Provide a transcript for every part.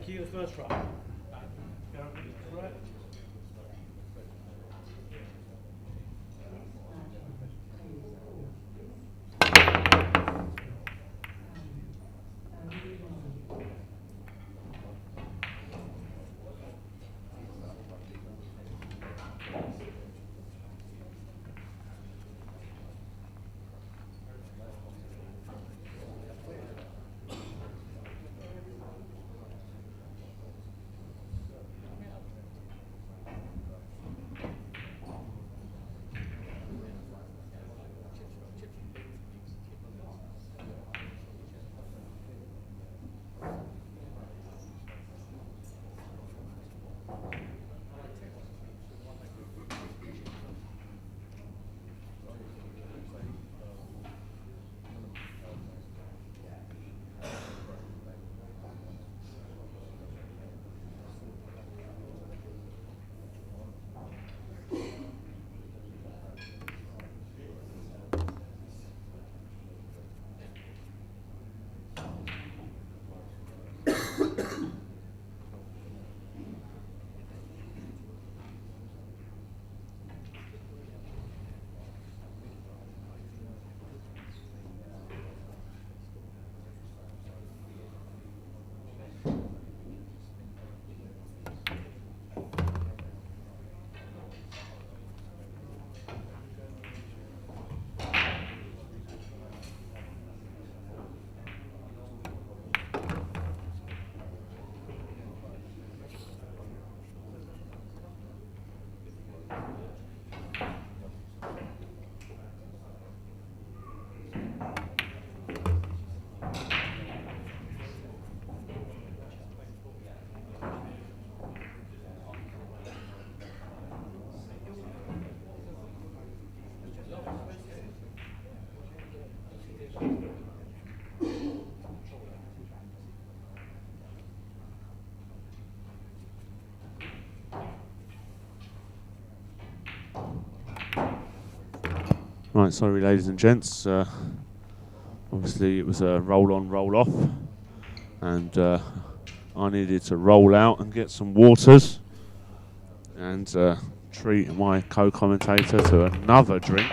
key of the first try. Correct. Right, sorry ladies and gents, obviously it was a roll on, roll off, and I needed to roll out and get some waters and treat my co-commentator to another drink.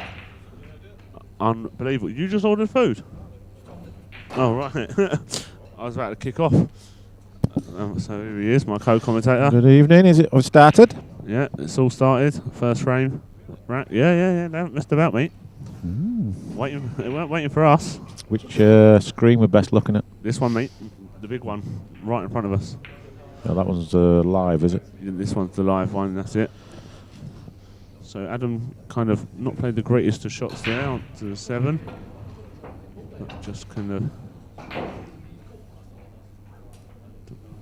Unbelievable. You just ordered food? Oh, right. I was about to kick off. So here he is, my co-commentator. Good evening, is it all started? Yeah, it's all started. First frame. Right, yeah, they haven't messed about, mate. They weren't waiting for us. Which screen we're best looking at? This one, mate. The big one, right in front of us. Oh, that one's live, is it? Yeah, this one's the live one, that's it. So Adam kind of not played the greatest of shots there, on to the 7. But just kind of...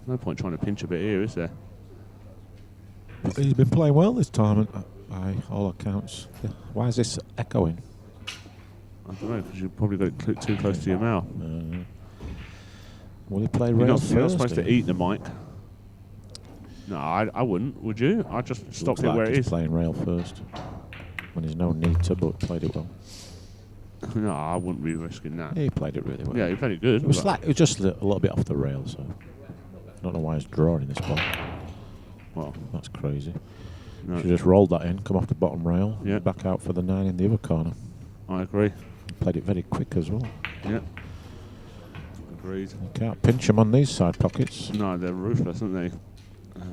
No point trying to pinch a bit here, is there? He's been playing well this time, by all accounts. Why is this echoing? I don't know, because you probably got it too close to your mouth. Will he play You're rail not, first? you're not supposed to eat the mic. No, I wouldn't, would you? I'd just stop it where it is. Playing rail first. When there's no need to, but played it well. No, I wouldn't be risking that. He played it really well. Yeah, he played it good. It was just a little bit off the rail, so I don't know why he's drawing this ball. Well, that's crazy. No. Should just rolled that in, come off the bottom rail, yeah. Back out for the 9 in the other corner. I agree. He played it very quick as well. Yeah. Agreed. You can't pinch them on these side pockets. No, they're ruthless, aren't they?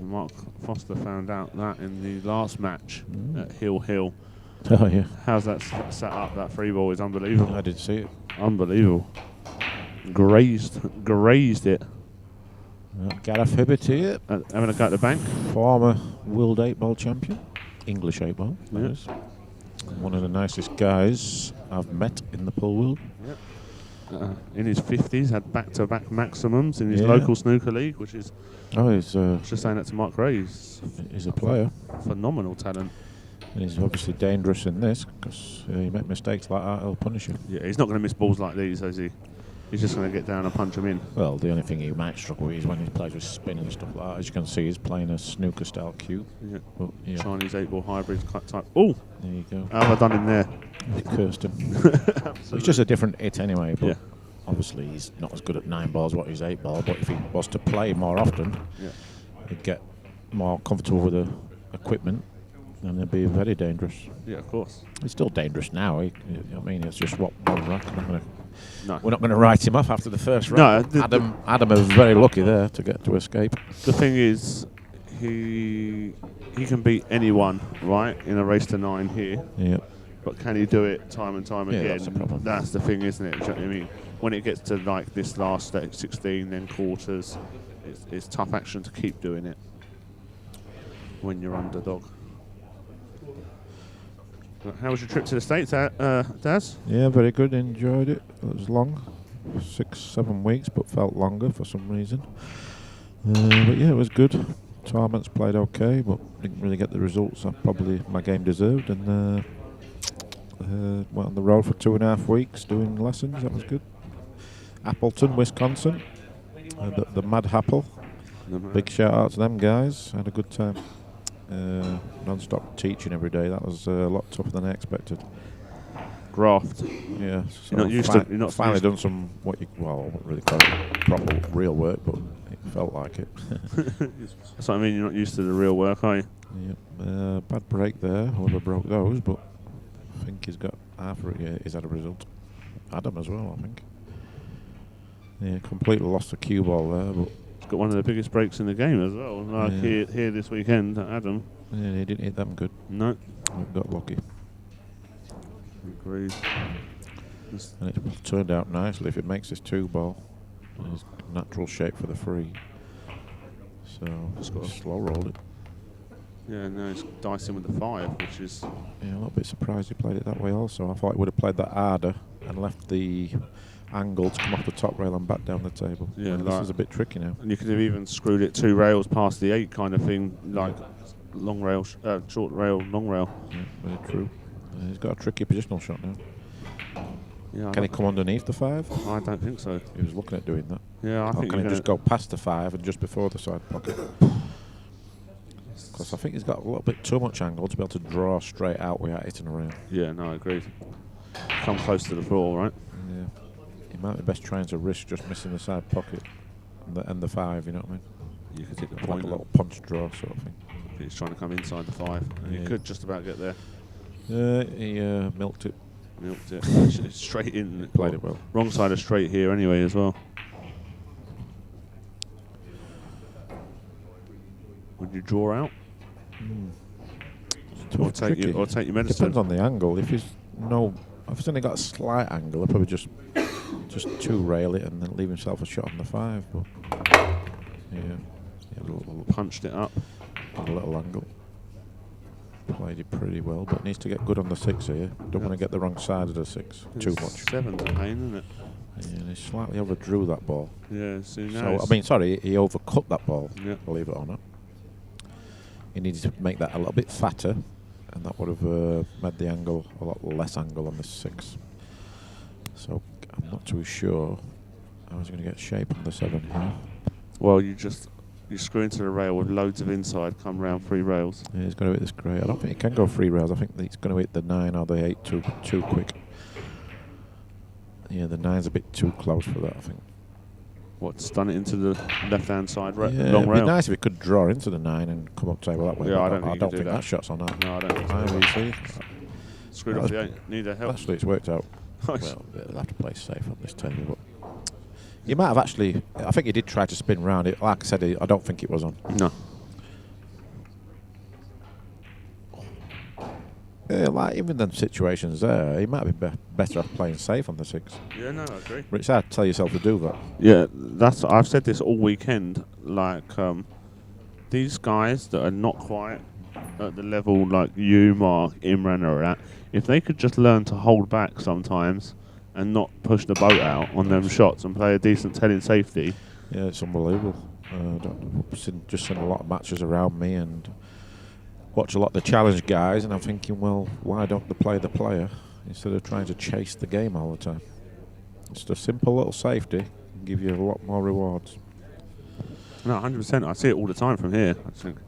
Mark Foster found out that in the last match at Hill. Oh, yeah. How's that set up? That free ball is unbelievable. I did see it. Unbelievable. Grazed it. Gareth Hibbott here. Having a go at the bank. Former World 8-ball champion. English 8-ball. Yep. One of the nicest guys I've met in the pool world. Yep. In his 50s, had back-to-back maximums in his local snooker league, which is... Oh, he's... just saying that to Mark Gray. He's a player. Phenomenal talent. And he's obviously dangerous in this, because you make mistakes like that, he'll punish you. Yeah, he's not going to miss balls like these, is he? He's just going to get down and punch them in. Well, the only thing he might struggle with is when he plays with spin and stuff like that. As you can see, he's playing a snooker-style cue. Yeah. But, yeah. Chinese 8-ball hybrid type. Oh! There you go. How have I done him there? You cursed him. It's just a different hit anyway. But obviously he's not as good at 9 balls what he's 8 ball, but if he was to play more often, he'd get more comfortable with the equipment, and he'd be very dangerous. Yeah, of course. He's still dangerous now. I mean, it's just one rack. No. We're not going to write him off after the first round. No, Adam was very lucky there to escape. The thing is, he can beat anyone, right, in a race to 9 here. Yeah. But can he do it time and time again? That's the problem. That's the thing, isn't it? Do you know what I mean? When it gets to like this last 16, then quarters, it's tough action to keep doing it when you're underdog. How was your trip to the States, Daz? Yeah, very good. Enjoyed it. It was long, 6-7 weeks, but felt longer for some reason. But yeah, it was good. Tournaments played okay, but didn't really get the results that probably my game deserved. And went on the road for 2.5 weeks doing lessons. That was good. Appleton, Wisconsin, the Mad Apple. Big shout out to them guys. Had a good time. Non-stop teaching every day. That was a lot tougher than I expected. Graft. Yeah. So You're not used to. You're not finally used done some I wouldn't really call it proper real work, but it felt like it. That's what I mean. You're not used to the real work, are you? Yeah. Bad break there. Whoever broke those, but I think he's got half of it. Yeah, he's had a result. Adam as well, I think. Yeah, completely lost the cue ball there, but. Got one of the biggest breaks in the game as well. Like here this weekend, Adam. Yeah, he didn't hit them good. No. Got lucky. Agreed. And it turned out nicely if it makes this 2 ball. It's natural shape for the free. So just got to slow roll it. Yeah, no, it's dicing with the 5, which is. Yeah, a little bit surprised he played it that way also. I thought he would have played that harder and left the angle to come off the top rail and back down the table. Yeah, this is a bit tricky now. And you could have even screwed it 2 rails past the 8 kind of thing, like long rail, short rail, long rail. Yeah, very true. He's got a tricky positional shot now. Yeah, Can he come underneath the 5? I don't think so. He was looking at doing that. Yeah, I think can he just go past the 5 and just before the side pocket? Because I think he's got a little bit too much angle to be able to draw straight out without hitting around. Yeah, no, I agree. Come close to the floor, right? Yeah. He might be best trying to risk just missing the side pocket and the 5, you know what I mean? You could hit the Like point. a little punch draw sort of thing. He's trying to come inside the 5. And he could just about get there. He milked it. Milked it. Straight in. Played it well. Wrong side of straight here anyway as well. Would you draw out? Or take your medicine? Depends on the angle. If he's only got a slight angle, he'll probably just 2 rail it and then leave himself a shot on the 5. But yeah, Punched it up. a little angle. Played it pretty well, but needs to get good on the 6 here. Don't want to get the wrong side of the 6 too much. 7's a pain, isn't it? Yeah, he slightly overdrew that ball. Yeah, so now he overcut that ball, Yeah. believe it or not. He needed to make that a little bit fatter, and that would have made the angle a lot less angle on the 6. So I'm not too sure I was going to get shape on the 7 here. Well, you screw into the rail with loads of inside, come round 3 rails. Yeah, he's going to hit this great. I don't think he can go 3 rails. I think he's going to hit the 9 or the 8 too quick. Yeah, the 9's a bit too close for that, I think. What, stun it into the left-hand side Yeah, long rail? it'd be nice if he could draw into the 9 and come up table that way. Yeah, I but don't think he could do that shot's on that. No, I don't think so. You see? Screwed off the 8. Need a help. Actually, it's worked out. Nice. Well, they'll have to play safe on this table. But you might have actually. I think he did try to spin round it. Like I said, I don't think it was on. No. Yeah, like even them situations there, he might have been better off playing safe on the 6. Yeah, no, I agree. But it's hard to tell yourself to do that. Yeah, I've said this all weekend. Like, these guys that are not quite at the level like you, Mark, Imran are at, if they could just learn to hold back sometimes and not push the boat out on them shots and play a decent telling safety. Yeah, it's unbelievable. Just seen a lot of matches around me and watch a lot of the challenge guys, and I'm thinking, well, why don't they play the player instead of trying to chase the game all the time? It's a simple little safety and give you a lot more rewards. No, 100%. I see it all the time from here. I think,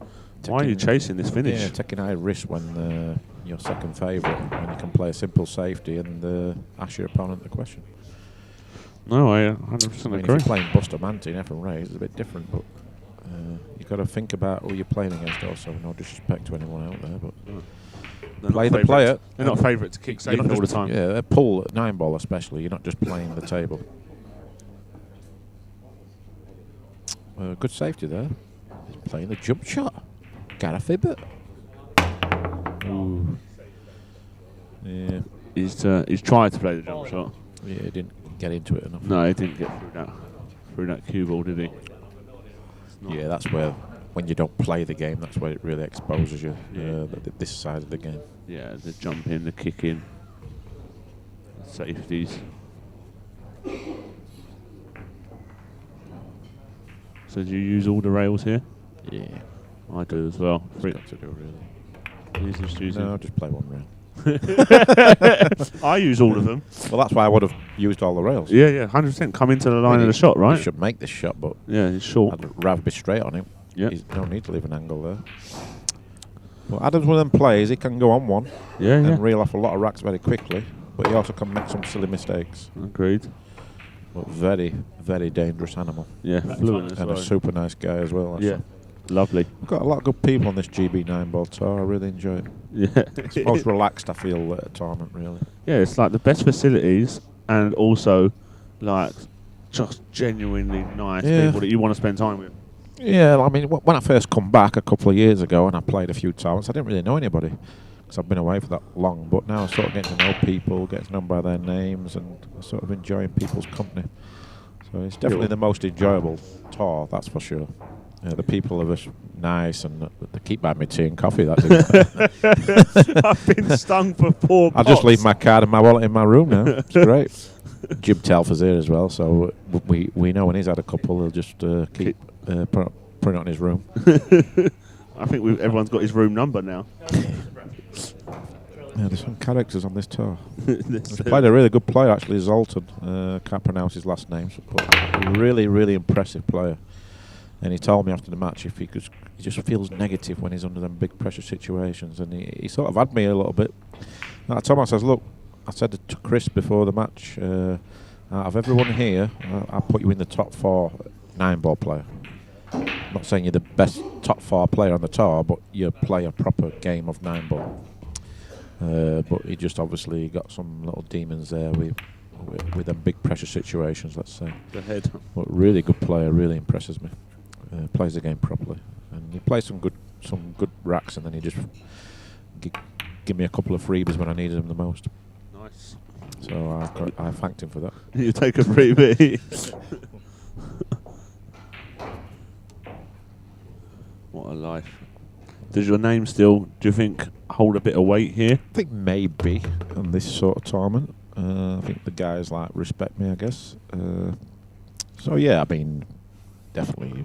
why are you chasing this finish? Yeah, taking high risk when your second favourite, when you can play a simple safety and ask your opponent the question. No, I 100% I mean, if agree. you're playing Bustamante and F and Ray, it's a bit different, but you've got to think about who you're playing against also. No disrespect to anyone out there, but play the player. They're not favourite to kick safe all the time. Yeah, they pull at 9-ball especially. You're not just playing the table. Good safety there. He's playing the jump shot. Gareth Hibbott. Ooh. Yeah. He's tried to play the jump shot. Yeah, he didn't get into it enough. No, he didn't get through that cue ball, did he? Yeah, that's where, when you don't play the game, that's where it really exposes you, this side of the game. Yeah, the jump in, the kick in, the safeties. So do you use all the rails here? Yeah. I do as well. It's got to do, really. Use this choosing. No, just play one round. I use all of them. Well, that's why I would have used all the rails. Yeah, 100%. Come into the line of the shot, right? He should make this shot, but yeah, he's short. I'd rather be straight on him. Yeah. There's no need to leave an angle there. Well, Adams, one of them plays, he can go on one and reel off a lot of racks very quickly, but he also can make some silly mistakes. Agreed. But very, very dangerous animal. Yeah, fluent as and well. a super nice guy as well. Yeah, lovely. We've got a lot of good people on this GB 9-ball tour. I really enjoy it. Yeah. It's the most relaxed I feel at a tournament, really. Yeah, it's like the best facilities and also like just genuinely nice people that you want to spend time with. Yeah, I mean, when I first come back a couple of years ago and I played a few tournaments, I didn't really know anybody because I've been away for that long. But now I'm sort of getting to know people, getting to know them by their names, and sort of enjoying people's company. So it's definitely the most enjoyable tour, that's for sure. The people are just nice and they keep buying me tea and coffee. I've been stung for 4 pots. I'll just leave my card and my wallet in my room now. It's great. Jim Telfer's here as well, so we know when he's had a couple, he'll just keep putting it on his room. I think everyone's got his room number now. Yeah, there's some characters on this tour. He's played a really good player, actually, Zoltan. Can't pronounce his last name, but a really, really impressive player. And he told me after the match he just feels negative when he's under them big pressure situations, and he sort of had me a little bit. And I told him, I says, look, I said to Chris before the match, out of everyone here, I'll put you in the top 4 9-ball player. I'm not saying you're the best top 4 player on the tour, but you play a proper game of 9-ball. But he just obviously got some little demons there with them big pressure situations, let's say. The head. But really good player, really impresses me. Plays the game properly, and he plays some good racks, and then he just give me a couple of freebies when I needed them the most. Nice. So I thanked him for that. You take a freebie. What a life. Does your name still, do you think, hold a bit of weight here? I think maybe on this sort of tournament. I think the guys respect me, I guess. So yeah, I mean, definitely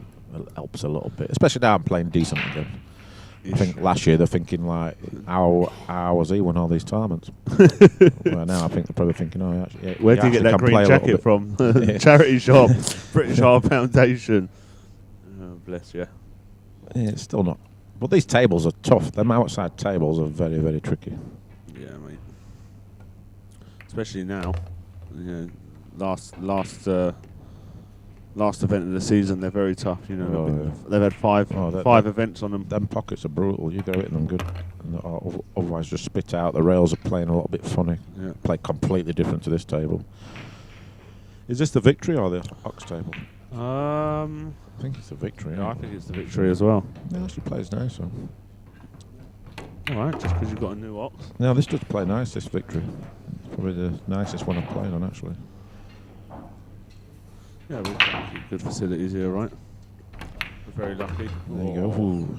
helps a little bit, especially now I'm playing decent again. I think last year they're thinking how was he won all these tournaments? Well, now I think they're probably thinking, where did you get that green jacket from? Charity shop, British Heart Foundation. Oh, bless you. Yeah, it's still not. But these tables are tough. Them outside tables are very, very tricky. Yeah, mate. Especially now. You know, last event of the season, they're very tough. You know, they've had five events on them. Them pockets are brutal. You got to hit them good. Otherwise, just spit out. The rails are playing a little bit funny. Yeah. Play completely different to this table. Is this the Victory or the Ox table? I think it's the Victory. Yeah, I think it's the Victory as well. Yeah, actually plays nice. So. All right, just because you've got a new Ox. No, this does play nice. This Victory. It's probably the nicest one I've played on, actually. Yeah, we've got good facilities here, right? We're very lucky. There you go. Ooh.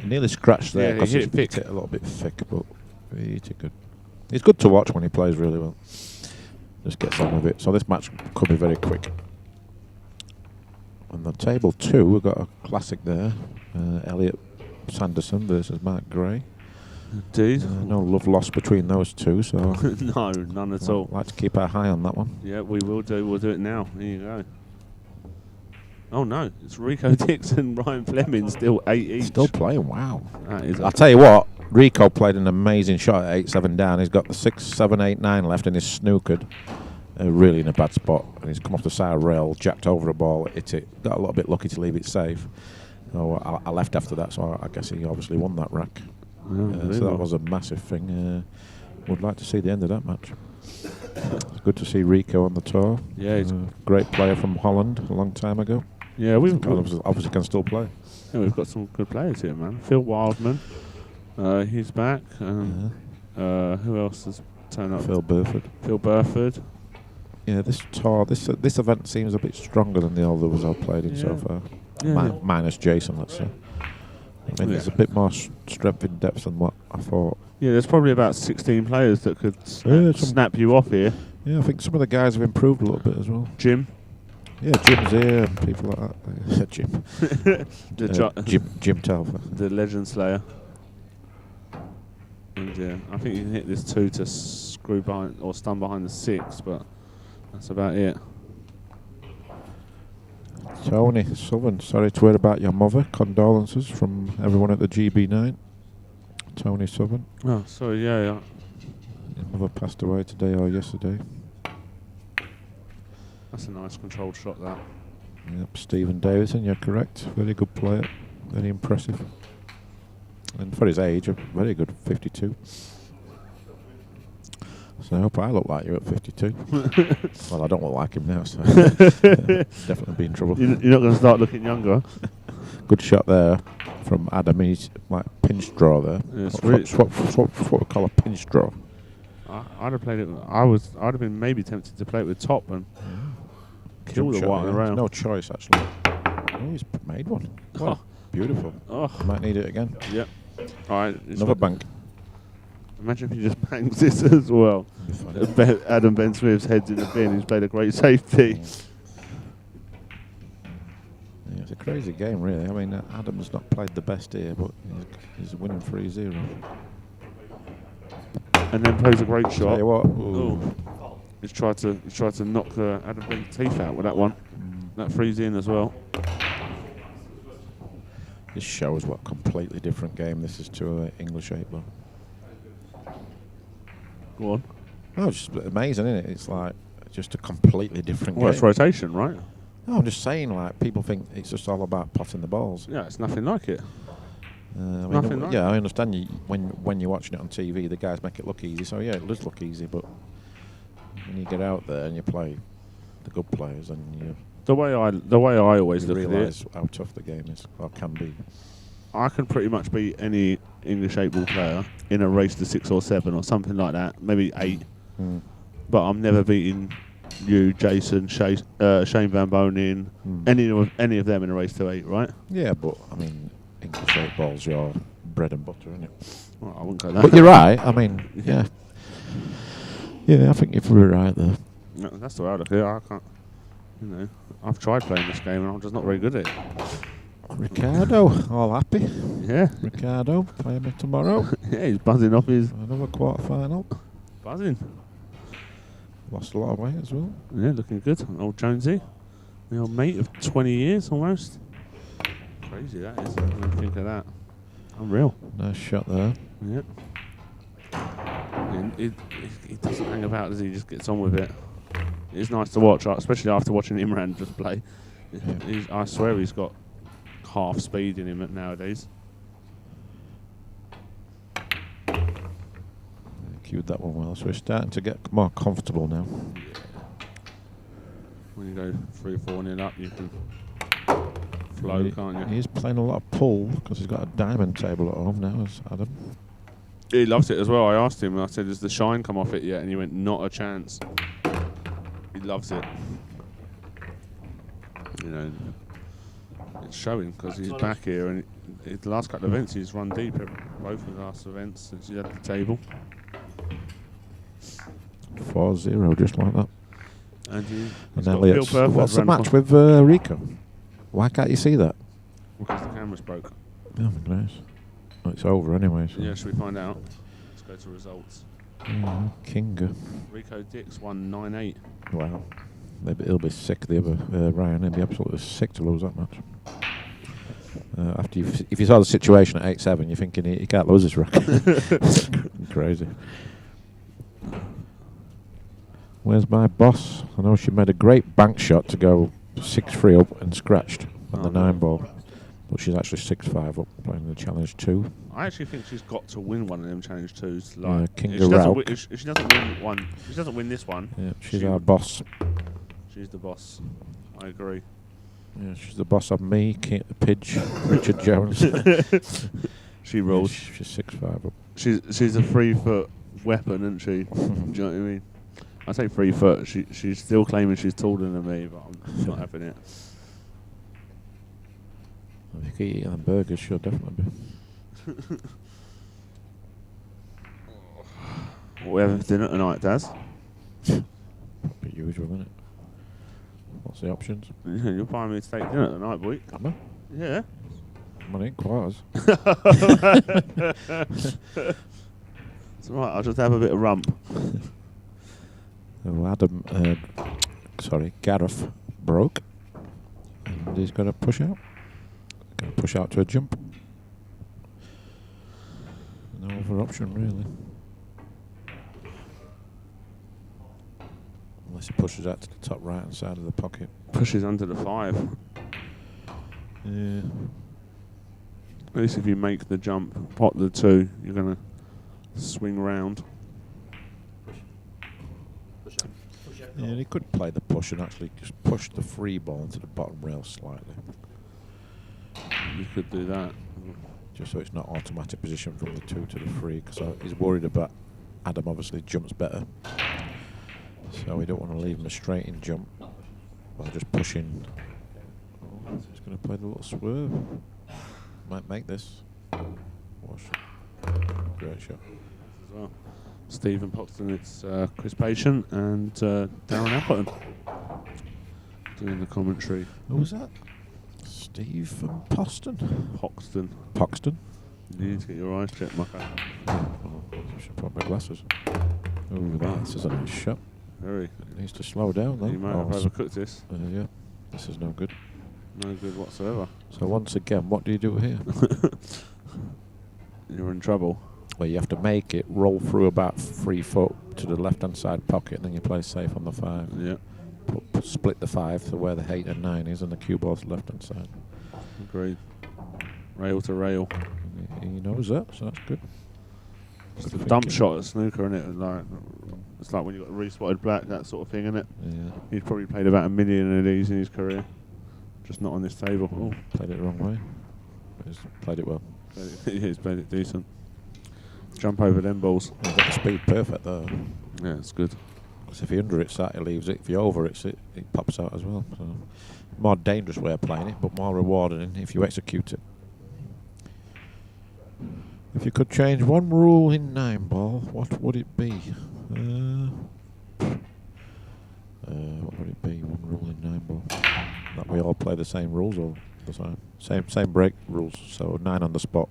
Nearly scratched there because he he hit it a little bit thick, but he hit it good. He's good to watch when he plays really well. Just gets on with it. So this match could be very quick. On the table 2, we've got a classic there. Elliot Sanderson versus Mark Gray. Indeed. No love lost between those two, so no, none at all. I'd like to keep our eye on that one. Yeah, we will do. We'll do it now. There you go. Oh no, it's Rico Dixon, Ryan Fleming, still 8 each. Still playing, wow. I'll tell you what, Rico played an amazing shot at 8-7 down. He's got the 6, 7, 8, 9 left and he's snookered. really in a bad spot, and he's come off the side rail, jacked over a ball, hit it, got a little bit lucky to leave it safe. So I left after that, so I guess he obviously won that rack. So that was a massive thing. Would like to see the end of that match. It's good to see Rico on the tour. Yeah, he's a great player from Holland a long time ago. Yeah, we obviously can still play. Yeah, we've got some good players here, man. Phil Wildman, he's back. Who else has turned up? Phil Burford. Yeah, this tour, this event seems a bit stronger than the others I've played in so far. Minus Jason, let's say. I mean, there's a bit more strength in depth than what I thought. Yeah, there's probably about 16 players that could snap you off here. Yeah, I think some of the guys have improved a little bit as well. Jim. Yeah, Jim's here and people like that. Jim. Jim Telfer. The Legend Slayer. And yeah, I think you can hit this 2 to screw behind or stun behind the 6, but that's about it. Tony Southern, sorry to hear about your mother. Condolences from everyone at the GB9. Tony Southern. Oh, sorry, yeah. Your mother passed away today or yesterday. That's a nice controlled shot, that. Yep, Stephen Davison, you're correct. Very good player. Very impressive. And for his age, a very good 52. So I hope I look like you at 52. Well, I don't look like him now, so definitely be in trouble. You're not going to start looking younger. Good shot there from Adam. He's like pinch draw there. Yeah, what we call a pinch draw. I'd have played it. I'd have been maybe tempted to play it with top and kill the white on the rail. No choice actually. Oh, he's made one. Wow, beautiful. Oh, might need it again. Yep. All right. Another bank. Imagine if he just bangs this as well. Adam Ben Smith's head's in the bin. He's played a great safety. Yeah, it's a crazy game, really. I mean, Adam's not played the best here, but he's winning 3-0. And then plays a great shot. Tell you what. He's tried to knock Adam Ben's teeth out with that one. That frees in as well. This shows what completely different game this is to an English 8-ball. Go on. Oh, it's just amazing, isn't it? It's like just a completely different game. It's rotation, right? No, I'm just saying, like, people think it's just all about potting the balls. Yeah, it's nothing like it. I understand when you're watching it on TV, the guys make it look easy. So yeah, it does look easy, but when you get out there and you play the good players, and the way I always look at it, realise how tough the game is or can be. I can pretty much beat any English 8-ball player in a race to 6 or 7 or something like that, maybe 8. But I'm never beating you, Jason, Shane Van Bonen, any of them in a race to 8, right? Yeah, but I mean, English 8-ball's your bread and butter, isn't it? Well, I wouldn't go that. But you're right. I mean, yeah, I think if we were right there. No, that's the way I look at it. I can't. I've tried playing this game and I'm just not very good at it. Ricardo, all happy. Yeah. Ricardo, playing me tomorrow. Yeah, he's buzzing off his... Another quarter-final. Buzzing. Lost a lot of weight as well. Yeah, looking good. Old Jonesy. The old mate of 20 years almost. Crazy that is. When you think of that. Unreal. Nice shot there. Yep. He doesn't hang about, does he? He just gets on with it. It's nice to watch, especially after watching Imran just play. Yeah. I swear he's got half speed in him nowadays. Cued that one well, so we're starting to get more comfortable now. Yeah. When you go 3-4-0 up, you can flow, can't you? He's playing a lot of pull because he's got a diamond table at home now, as Adam. He loves it as well. I asked him, I said, has the shine come off it yet? And he went, not a chance. He loves it. It's showing because he's back here, and the last couple of events he's run deep at both of the last events since he's had the table. 4-0, just like that. And Elliot's, what's the match with Rico? Why can't you see that? Because the camera's broke. Oh my goodness. Well, it's over anyway. So. Yeah, should we find out? Let's go to results. Kinga. Rico Dix won 9-8. Wow. Maybe he'll be sick, the other Ryan. He'll be absolutely sick to lose that match. After if you saw the situation at 8-7, you're thinking he can't lose this racket. Crazy. Where's my boss? I know she made a great bank shot to go 6-3 up and scratched on the 9 ball. But she's actually 6-5 up playing the challenge 2. I actually think she's got to win one of them challenge 2s. Yeah, Like, King if of she doesn't, Rauk. if she doesn't win one, if she doesn't win this one. Yeah, she's our boss. She's the boss. I agree. Yeah, she's the boss of me, Pidge, Richard Jones. She rolls. Yeah, she's 6-5 up. She's a 3-foot weapon, isn't she? Do you know what I mean? I say 3 foot. She's still claiming she's taller than me, but I'm not having it. If you keep eating them burgers, she'll definitely be. What we having for dinner tonight, Daz? Pretty usual, isn't it? What's the options? You're buying me steak dinner tonight, boy. Am I? Yeah. Well, it ain't quite us. It's alright, I'll just have a bit of rump. Gareth broke. And he's going to push out. Going to push out to a jump. No other option, really. Unless he pushes out to the top right hand side of the pocket. Pushes under the 5. Yeah. At least if you make the jump, pot the 2, you're going to swing round. Yeah, he could play the push and actually just push the free ball into the bottom rail slightly. You could do that. Just so it's not automatic position from the 2 to the 3, because he's worried about Adam obviously jumps better. So we don't want to leave him a straight in jump while just pushing. Oh, he's going to play the little swerve. Might make this. Wash. Great shot. As well. Stephen Poxton, it's Chris Patient and Darren Appleton doing the commentary. Who was that? Stephen Poston? Poxton. Poxton? You need to get your eyes checked, Mucker. Oh, I should put my glasses. Oh, this is a nice shot. Very. It needs to slow down though. You might have overcooked this. Yeah, this is no good. No good whatsoever. So once again, what do you do here? You're in trouble. Well, you have to make it roll through about 3 foot to the left-hand side pocket, and then you play safe on the 5. Yeah. Split the 5 to where the 8 and 9 is, and the cue ball's left-hand side. Agreed. Rail to rail. He knows that, so that's good. It's a dump shot at snooker, isn't it? Like, it's like when you got re-spotted black, that sort of thing, isn't it? Yeah. He's probably played about 1 million of these in his career. Just not on this table. Oh, played it the wrong way. He's played it well. He's played it decent. Jump over them balls. He's got the speed perfect though. Yeah, it's good. Because if he under it's that, he leaves it. If you over it's it, it pops out as well. So more dangerous way of playing it, but more rewarding if you execute it. If you could change one rule in 9 ball, what would it be? What would it be? One rule in 9 ball. That we all play the same rules all the time. Same break rules. So 9 on the spot,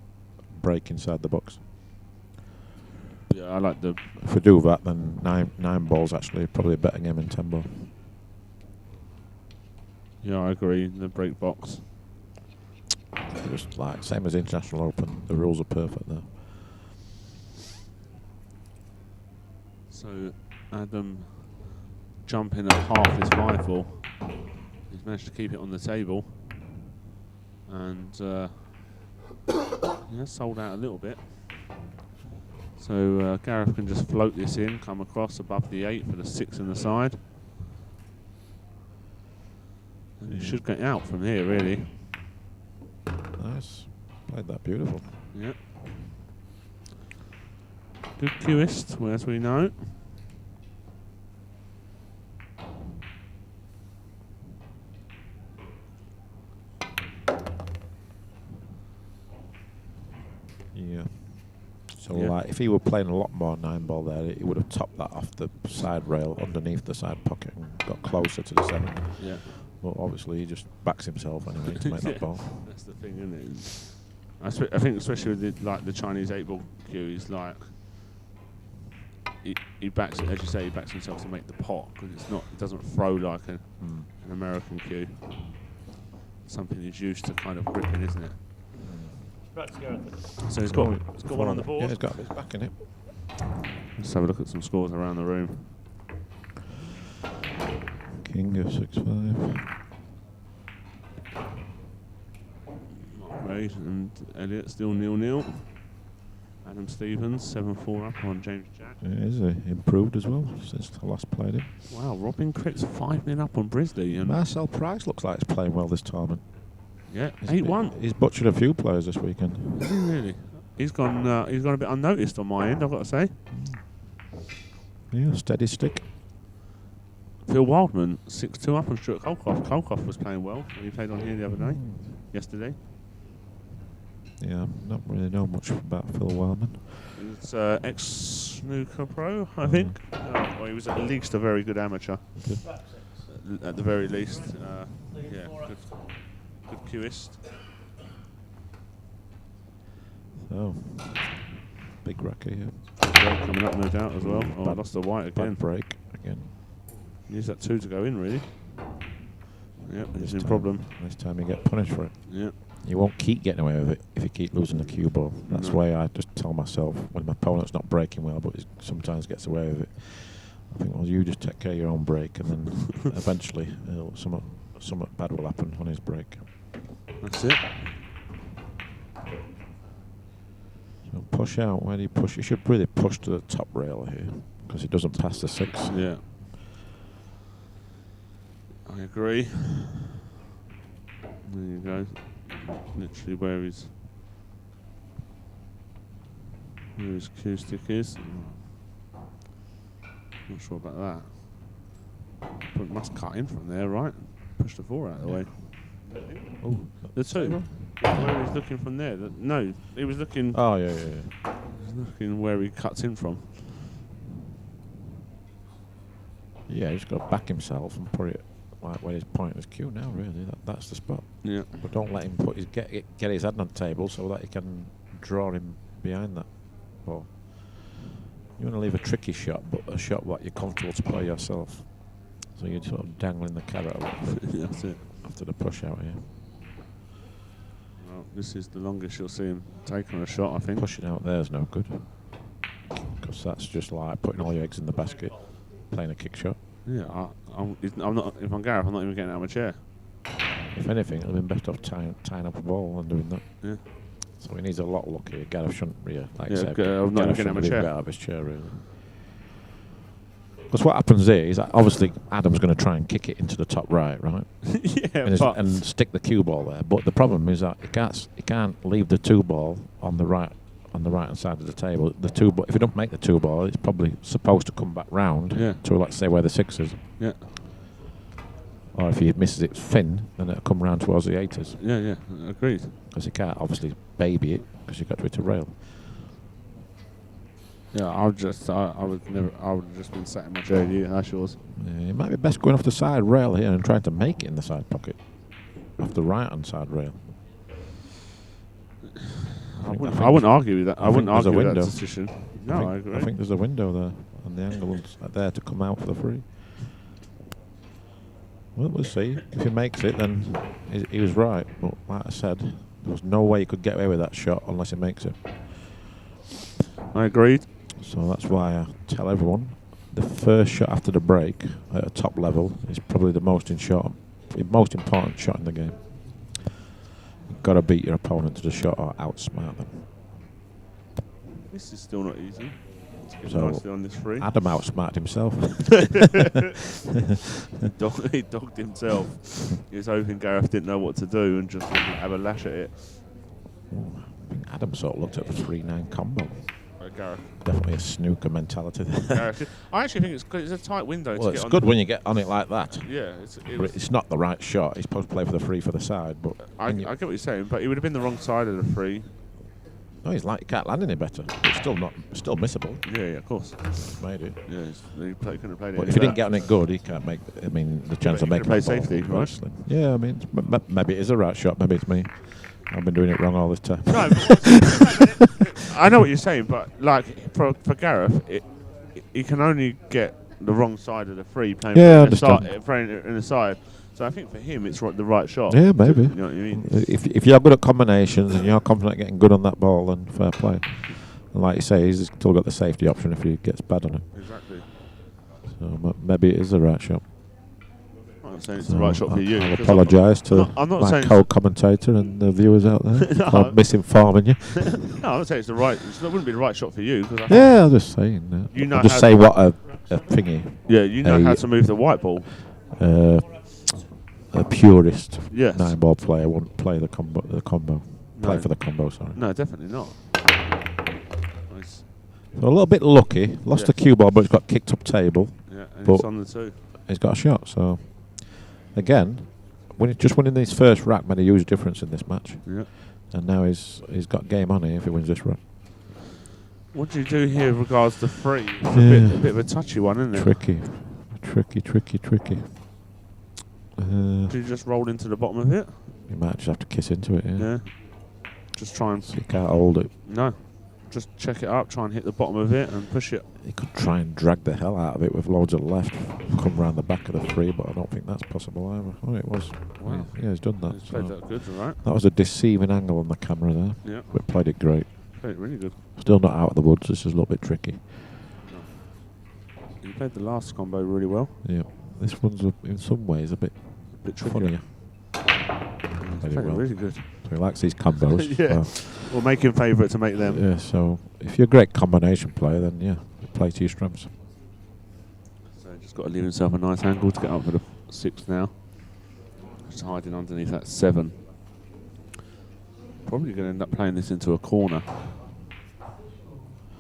break inside the box. Yeah, I like the... If we do that, then 9 balls actually probably a better game than 10 ball. Yeah, I agree. The break box. Just like same as International Open, the rules are perfect there. So Adam jumping at half his 5 ball. He's managed to keep it on the table, and yeah, sold out a little bit. So Gareth can just float this in, come across above the 8 for the 6 in the side, and he should get out from here, really. Nice, played that beautiful. Yeah. Good cueist, as we know. Yeah. So Yeah. like, if he were playing a lot more 9 ball there, he would have topped that off the side rail underneath the side pocket and got closer to the 7. Yeah. But obviously he just backs himself anyway to make that ball. That's the thing, isn't it? I think especially with the Chinese 8-ball cue, he's like he backs, as you say, he backs himself to make the pot, because it doesn't throw like an American cue. Something he's used to kind of gripping, isn't it? Right to Gareth. So he's got one on the board. Yeah, he's got his back in it. Let's have a look at some scores around the room. King of 6-5. Great, and Elliott still 0-0. Adam Stevens 7-4 up on James Jack. Yeah, he's improved as well since I last played him. Wow, Robin Crick's 5-0 up on Brisley. And Marcel Price looks like he's playing well this tournament. yeah, 8-1. He's butchered a few players this weekend. Is he really? He's gone a bit unnoticed on my end, I've got to say. Yeah, steady stick. Phil Wildman 6-2 up on Stuart Colcoff. Colcoff was playing well when he played on here the other day, yesterday. Yeah, not really know much about Phil Wildman. He's ex-snooker pro, I think. Well, he was at least a very good amateur. At the very least. Yeah, good cueist. So, big racket here. Coming up, no doubt, as well. Oh, I lost the white again. Bad break again. Use that 2 to go in, really. Yep, it's a time, problem. This time you get punished for it. Yeah. You won't keep getting away with it if you keep losing the cue ball. That's why I just tell myself when my opponent's not breaking well, but he sometimes gets away with it. I think, well, you just take care of your own break, and then eventually something bad will happen on his break. That's it. So push out. Where do you push? You should really push to the top rail here because it doesn't pass the 6. Yeah. I agree. There you go. Literally where his cue stick is. Not sure about that. But it must cut in from there, right? Push the 4 out of the way. Oh, The 2. Where he's looking from there. No, he was looking. Oh yeah. He's looking where he cuts in from. Yeah, he's got to back himself and put it like where he's pointing his cue now. Really, that's the spot. Yeah. But don't let him put get his head on the table so that he can draw him behind that ball. You want to leave a tricky shot, but a shot what you're comfortable to play yourself. So you're sort of dangling the carrot a little bit. That's it. After the push out here. Well, this is the longest you'll see him take on a shot, I think. Pushing out there is no good. Because that's just like putting all your eggs in the basket, playing a kick shot. Yeah, I'm not. If I'm Gareth, I'm not even getting out of my chair. If anything, it'd have been best off tying up a ball and doing that. Yeah. So he needs a lot of luck here. Gareth shouldn't really, like Yeah, I said, I'm not Gareth getting out of my shouldn't chair. get out of his chair, really. Because what happens there is that obviously Adam's going to try and kick it into the top right, Yeah, and stick the cue ball there. But the problem is that he can't leave the 2 ball on the right hand side of the table. The 2 ball, if you don't make the 2 ball, it's probably supposed to come back round to, let's say, where the 6 is. Yeah. Or if he misses it thin, then it'll come round towards the 8 is. Yeah, agreed. Because he can't obviously baby it because you've got to hit a rail. Yeah, I would have just been sat in my chair. Yeah, that's yours. Yeah, it might be best going off the side rail here and trying to make it in the side pocket, off the right hand side rail. I wouldn't argue with that. I wouldn't argue with that window. decision. No, I agree. I think there's a window there, and the angle's there to come out for the free. Well, we'll see. If he makes it, then he was right. But like I said, there was no way he could get away with that shot unless he makes it. I agreed. So that's why I tell everyone the first shot after the break at a top level is probably the most important shot in the game. You've got to beat your opponent to the shot or outsmart them. This is still not easy. Let's get So nicely on this free. Adam outsmarted himself. He dogged himself. He was hoping Gareth didn't know what to do and just have a lash at it. I think Adam sort of looked at the 3-9 combo. Gareth. Definitely a snooker mentality there. Gareth. I actually think it's good. It's a tight window Well, to it's get good on. when you get on it like that. Yeah, But it's not the right shot. He's supposed to play for the free for the side. But I get what you're saying, but he would have been the wrong side of the free. no, he can't land any better. It's still missable. Yeah, of course. He's made it. Yeah, he couldn't have played it. But if he didn't get on it good, he can't make. I mean, the chance of he making could the play ball safety, is right? slim. Yeah, I mean, maybe it is a right shot. Maybe it's me. I've been doing it wrong all this time. No, I know what you're saying, but like for Gareth, he can only get the wrong side of the free playing Yeah, playing in the side. So I think for him, it's the right shot. Yeah, maybe. You know what I mean? If you're good at combinations and you're confident at getting good on that ball, then fair play. And like you say, he's still got the safety option if he gets bad on it. Exactly. So maybe it is the right shot. not saying it's the right shot for you. I'll apologise to I'm not my saying co-commentator and the viewers out there No. for misinforming you. No, I'm not saying it's the right. It wouldn't be the right shot for you. Cause Yeah, I'm just saying that. You know I'm just how saying what a thingy. Yeah, you know how to move the white ball. A purist Yes. 9-ball player wouldn't play the combo. Play for the combo, sorry. No, definitely not. Nice. So a little bit lucky. Lost the cue ball, but it's got kicked up table. Yeah, and But it's on the 2. He's got a shot. So again, just winning his first rack made a huge difference in this match. Yeah. And now he's got game on here if he wins this rack. What do you do here with regards to Prix? It's a bit of a touchy one, isn't it? Tricky. Do you just roll into the bottom of it? You might just have to kiss into it. Yeah. Just try and. So you can't hold it. No. Just check it up, try and hit the bottom of it and push it. You could try and drag the hell out of it with loads of left, come round the back of the 3, but I don't think that's possible either. Oh, it was. Wow. Yeah, he's done that. He's played that good, right? That was a deceiving angle on the camera there. Yeah. But played it great. Played it really good. Still not out of the woods. This is a little bit tricky. You played the last combo really well. Yeah. This one's in some ways a bit tricky. funnier. Played it really good. So he likes these combos. Yeah. We'll make him favourite to make them. Yeah, so if you're a great combination player, then yeah, play to your strengths. So just got to leave himself a nice angle to get up for the 6 now. Just hiding underneath that 7. Probably going to end up playing this into a corner.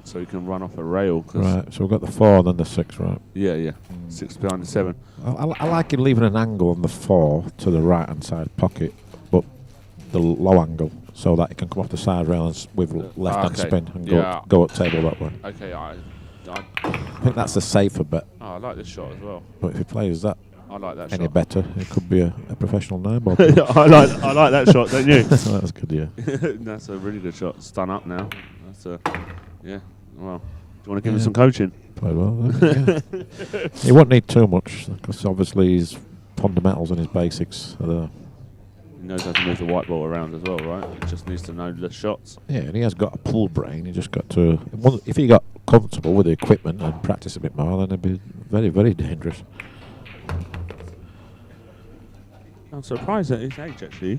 So he can run off a rail. Right, so we've got the 4 and then the 6, right? Yeah. 6 behind the 7. I like him leaving an angle on the 4 to the right hand side pocket, but the low angle, so that it can come off the side rail and with left hand spin and go up table that way. Okay, I think that's the safer bet. Oh, I like this shot as well. But if he plays that, I like that any shot. better, it could be a professional 9-ball. I like that shot, don't you? That's good, yeah. That's a really good shot. Stun up now. That's a Well, do you want to give him some coaching? Played well. Yeah. He won't need too much because obviously his fundamentals and his basics are there. He knows how to move the white ball around as well, right? He just needs to know the shots. Yeah, and he has got a pull brain. He just got to. If he got comfortable with the equipment and practice a bit more, then it'd be very, very dangerous. I'm surprised at his age, actually,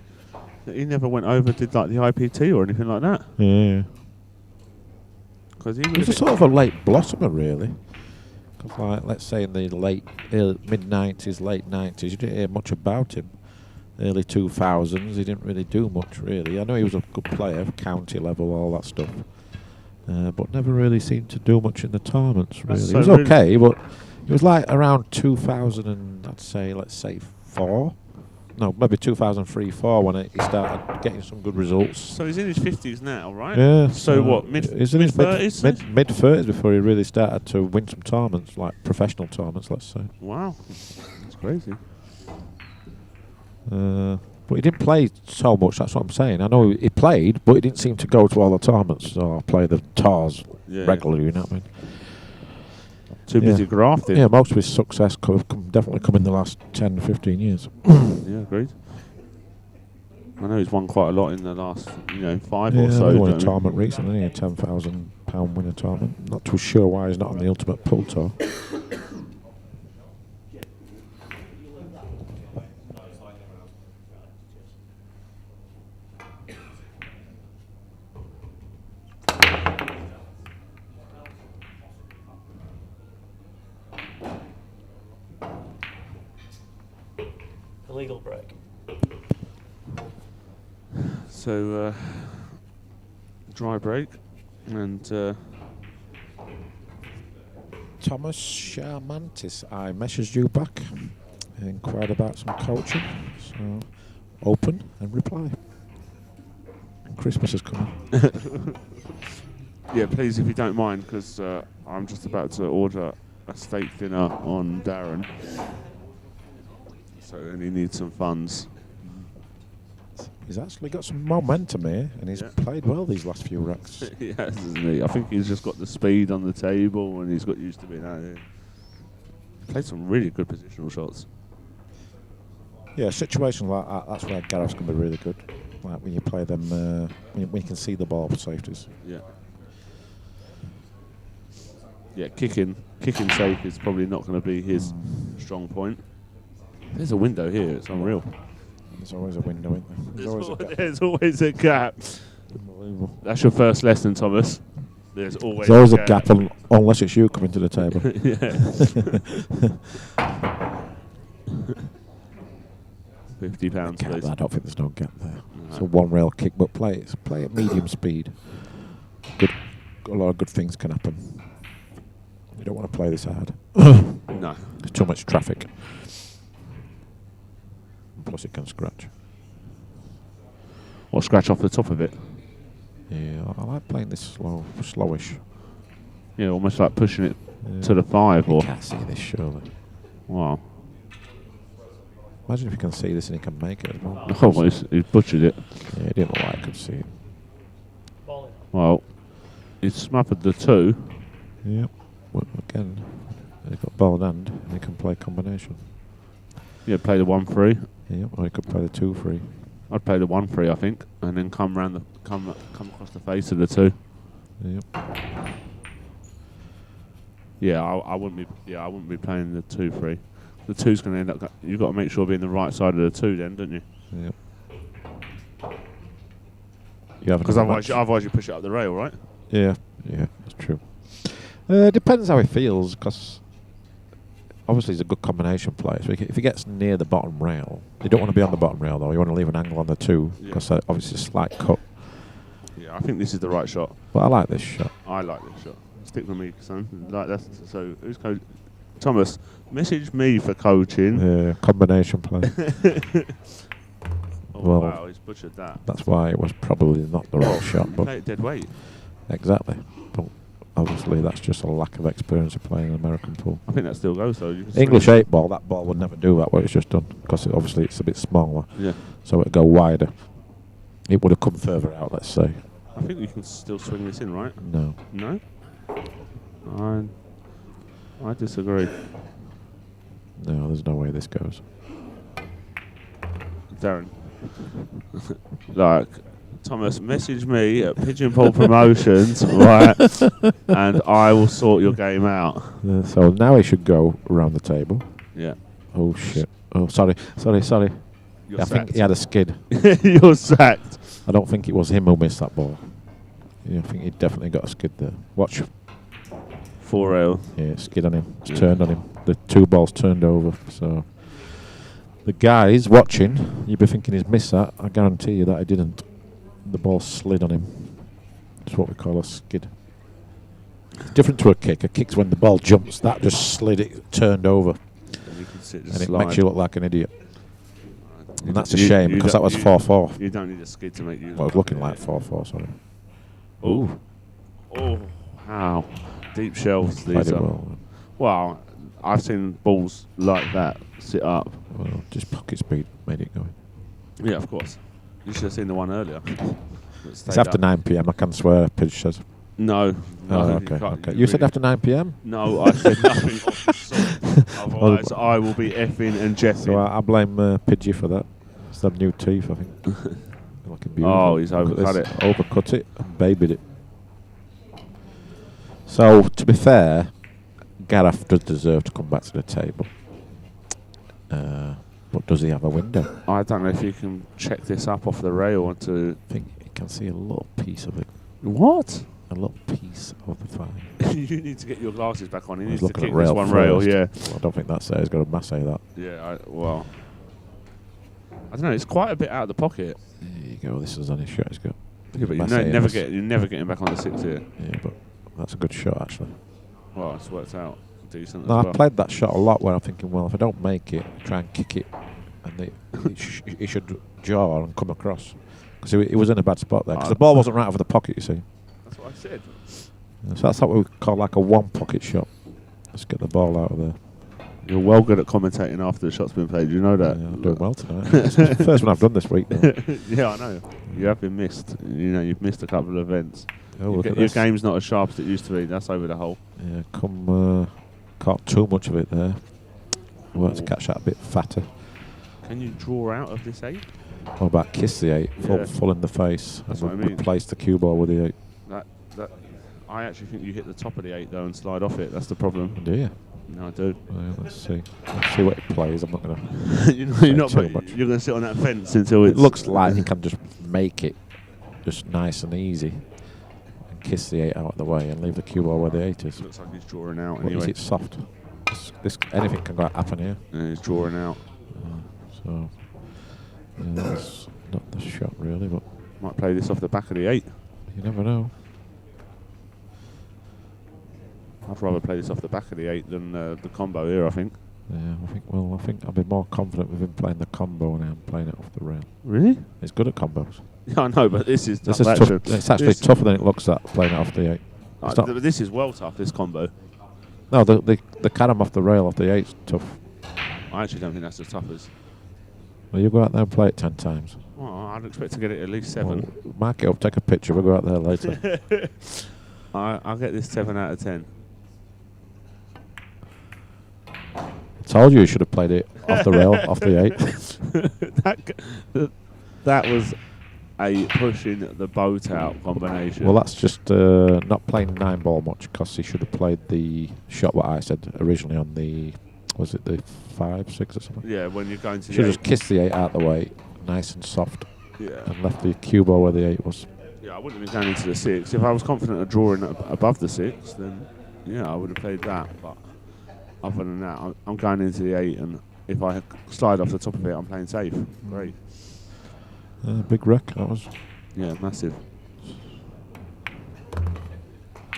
that he never went over, did like the IPT or anything like that. Yeah. Because he was a sort of a late blossomer, really. Because, like, let's say in the mid-90s, late 90s, you didn't hear much about him. Early 2000s, he didn't really do much, really. I know he was a good player, county level, all that stuff. But never really seemed to do much in the tournaments, really. So he was okay, but it was like around 2000 and, let's say 4. No, maybe 2003-4 when he started getting some good results. So he's in his 50s now, right? Yeah. So what, mid-30s? Mid-30s before he really started to win some tournaments, like professional tournaments, let's say. Wow. That's crazy. But he didn't play so much, that's what I'm saying. I know he played, but he didn't seem to go to all the tournaments or play the tours regularly, you know what I mean? Too busy grafting. Yeah, most of his success definitely come in the last 10, 15 years. Yeah, agreed. I know he's won quite a lot in the last, 5 or so. He won a tournament recently, a £10,000 winner tournament. Not too sure why he's not on the Ultimate Pool Tour. Illegal break. So, dry break, and Thomas Charmantis, I messaged you back, inquired about some coaching, so open and reply. And Christmas is coming. yeah, please, if you don't mind, because I'm just about to order a steak dinner on Darren. So, and he needs some funds. He's actually got some momentum here, and he's played well these last few racks. He has, hasn't he? I think he's just got the speed on the table, and he's got used to being out here. He played some really good positional shots. Yeah, a situation like that, that's where Gareth's going to be really good. Like when you play them, when you can see the ball for safeties. Yeah. Yeah, kicking safe is probably not going to be his strong point. There's a window here. It's unreal. There's always a window, isn't there? There's always a gap. Unbelievable. That's your first lesson, Thomas. There's always a gap unless it's you coming to the table. £50, please. I don't think there's no gap there. It's a one rail kick, but play at medium speed. A lot of good things can happen. You don't want to play this hard. No. There's too much traffic. Plus it can scratch. Or scratch off the top of it. Yeah, I like playing this slowish. Yeah, almost like pushing it to the 5. You Or can't see this, surely. wow. Imagine if you can see this and he can make it as well. Oh, well, he's butchered it. Yeah, he didn't look like I could see it. Ball Well, he's smothered the 2. Yep. Well, again, he's got ball in hand and he can play combination. Yeah, play the 1-3. Yep, or he could play the 2-3. I'd play the 1-3, I think, and then come across the face of the 2. Yep. Yeah, I wouldn't be playing the 2-3. The 2's going to end up. You've got to make sure being the right side of the 2, then, don't you? Yep. Yeah, because otherwise you push it up the rail, right? Yeah, that's true. Depends how he feels, because obviously he's a good combination player. So if he gets near the bottom rail, you don't want to be on the bottom rail though. You want to leave an angle on the 2, because obviously a slight cut. Yeah, I think this is the right shot. But I like this shot. I like this shot. Stick with me, son. Like that. So who's coach? Thomas, message me for coaching. Yeah, combination play. Oh well, wow, he's butchered that. That's why it was probably not the right shot. But play it dead weight. Exactly. But obviously that's just a lack of experience of playing an American pool. I think that still goes though. English 8 ball, that ball would never do that what it's just done, because obviously it's a bit smaller. Yeah. So it'd go wider. It would have come further out, let's say. I think you can still swing this in, right? No. No? I disagree. No, there's no way this goes. Darren. Like, Thomas, message me at Pigeon Pole Promotions, right? And I will sort your game out. So now he should go around the table. Yeah. Oh shit. Oh, sorry. You're I think he had a skid. You're sacked. I don't think it was him who missed that ball. Yeah, I think he definitely got a skid there. Watch. 4 rail. Yeah, skid on him. It's turned on him. The 2 balls turned over. So the guys watching, you'd be thinking he's missed that. I guarantee you that he didn't. The ball slid on him. It's what we call a skid. It's different to a kick. A kick's when the ball jumps. That just slid. It turned over. And you can sit and it makes you look like an idiot. And that's a shame, because that was 4-4. You don't need a skid to make you. Well, it was looking like 4-4, sorry. Ooh. Oh, wow. Deep shelves, Played these it are. well. Wow, I've seen balls like that sit up. Well, just pocket speed made it go. Yeah, of course. You should have seen the one earlier. It's after 9 p.m, I can swear, Pidge says. No. Oh, okay. You said after 9 p.m? No, I said nothing of the sort. Otherwise, I will be effing and jeffing. So I blame Pidgey for that. It's them new teeth, I think. Looking beautiful. Oh, he's overcut it. Overcut it and babied it. So, to be fair, Gareth does deserve to come back to the table. But does he have a window? I don't know if you can check this up off the rail to. I think you can see a little piece of it. What? A little piece of the fine. You need to get your glasses back on. He needs He's to looking kick at rail this one first. rail, yeah. Well, I don't think that's it. He's got a masse that. Yeah, well. I don't know, it's quite a bit out of the pocket. There you go, this is on his shot he's got. Yeah, but you're never getting back on the 6 here. Yeah, but that's a good shot, actually. Well, it's worked out decent No, as I've well. played that shot a lot where I'm thinking, well, if I don't make it, try and kick it, and he should jaw and come across. Because he was in a bad spot there. Because the ball wasn't right over the pocket, you see. That's what I said. So that's what we call like a one-pocket shot. Let's get the ball out of there. You're well good at commentating after the shot's been played. You know that? Yeah, I'm doing well tonight. It's the first one I've done this week, though. Yeah, I know. You have been missed. You know, you've missed a couple of events. Oh, look at your this. game's not as sharp as it used to be. That's over the hole. Yeah, caught too much of it there. We'll have to catch that a bit fatter. Can you draw out of this 8? What about kiss the 8? Yeah. Full in the face. That's and what I mean. replace the cue ball with the 8. I actually think you hit the top of the 8 though and slide off it. That's the problem. Do you? No, I do. Let's see. Let's see what he plays. I'm not going to. You're not. too much. You're going to sit on that fence until It it's. looks like he can just make it just nice and easy, and kiss the 8 out of the way and leave the cue ball where the 8 is. Looks like he's drawing out But is anyway. it soft? This anything can happen here. Yeah, he's drawing out. So that's not the shot really, but Might play this off the back of the 8. you never know. I'd rather play this off the back of the 8 than the combo here, I think. Yeah, I think I'll be more confident with him playing the combo now and playing it off the rail. Really? He's good at combos. Yeah, I know, but this is This tough is action. tough. It's actually tougher than it looks at playing it off the 8. It's not- This is well tough, this combo. No, the carom off the rail off the 8's tough. I actually don't think that's as tough as... Well, you go out there and play it 10 times. Well, I'd expect to get it at least 7. Well, mark it up, take a picture, we'll go out there later. I'll get this 7 out of 10. I told you should have played it off the rail, off the 8. that was a pushing the boat out combination. Well, that's just not playing 9 ball much, because he should have played the shot what I said originally on the, was it the 5, 6 or something? Yeah, when you're going to Should the have just kissed the 8 out of the way, nice and soft, yeah. and left the cue ball where the 8 was. Yeah, I wouldn't have been going into the 6. If I was confident of drawing above the 6, then yeah, I would have played that. But other than that, I'm going into the 8, and if I slide off the top of it, I'm playing safe. Great. Big wreck, that was. Yeah, massive.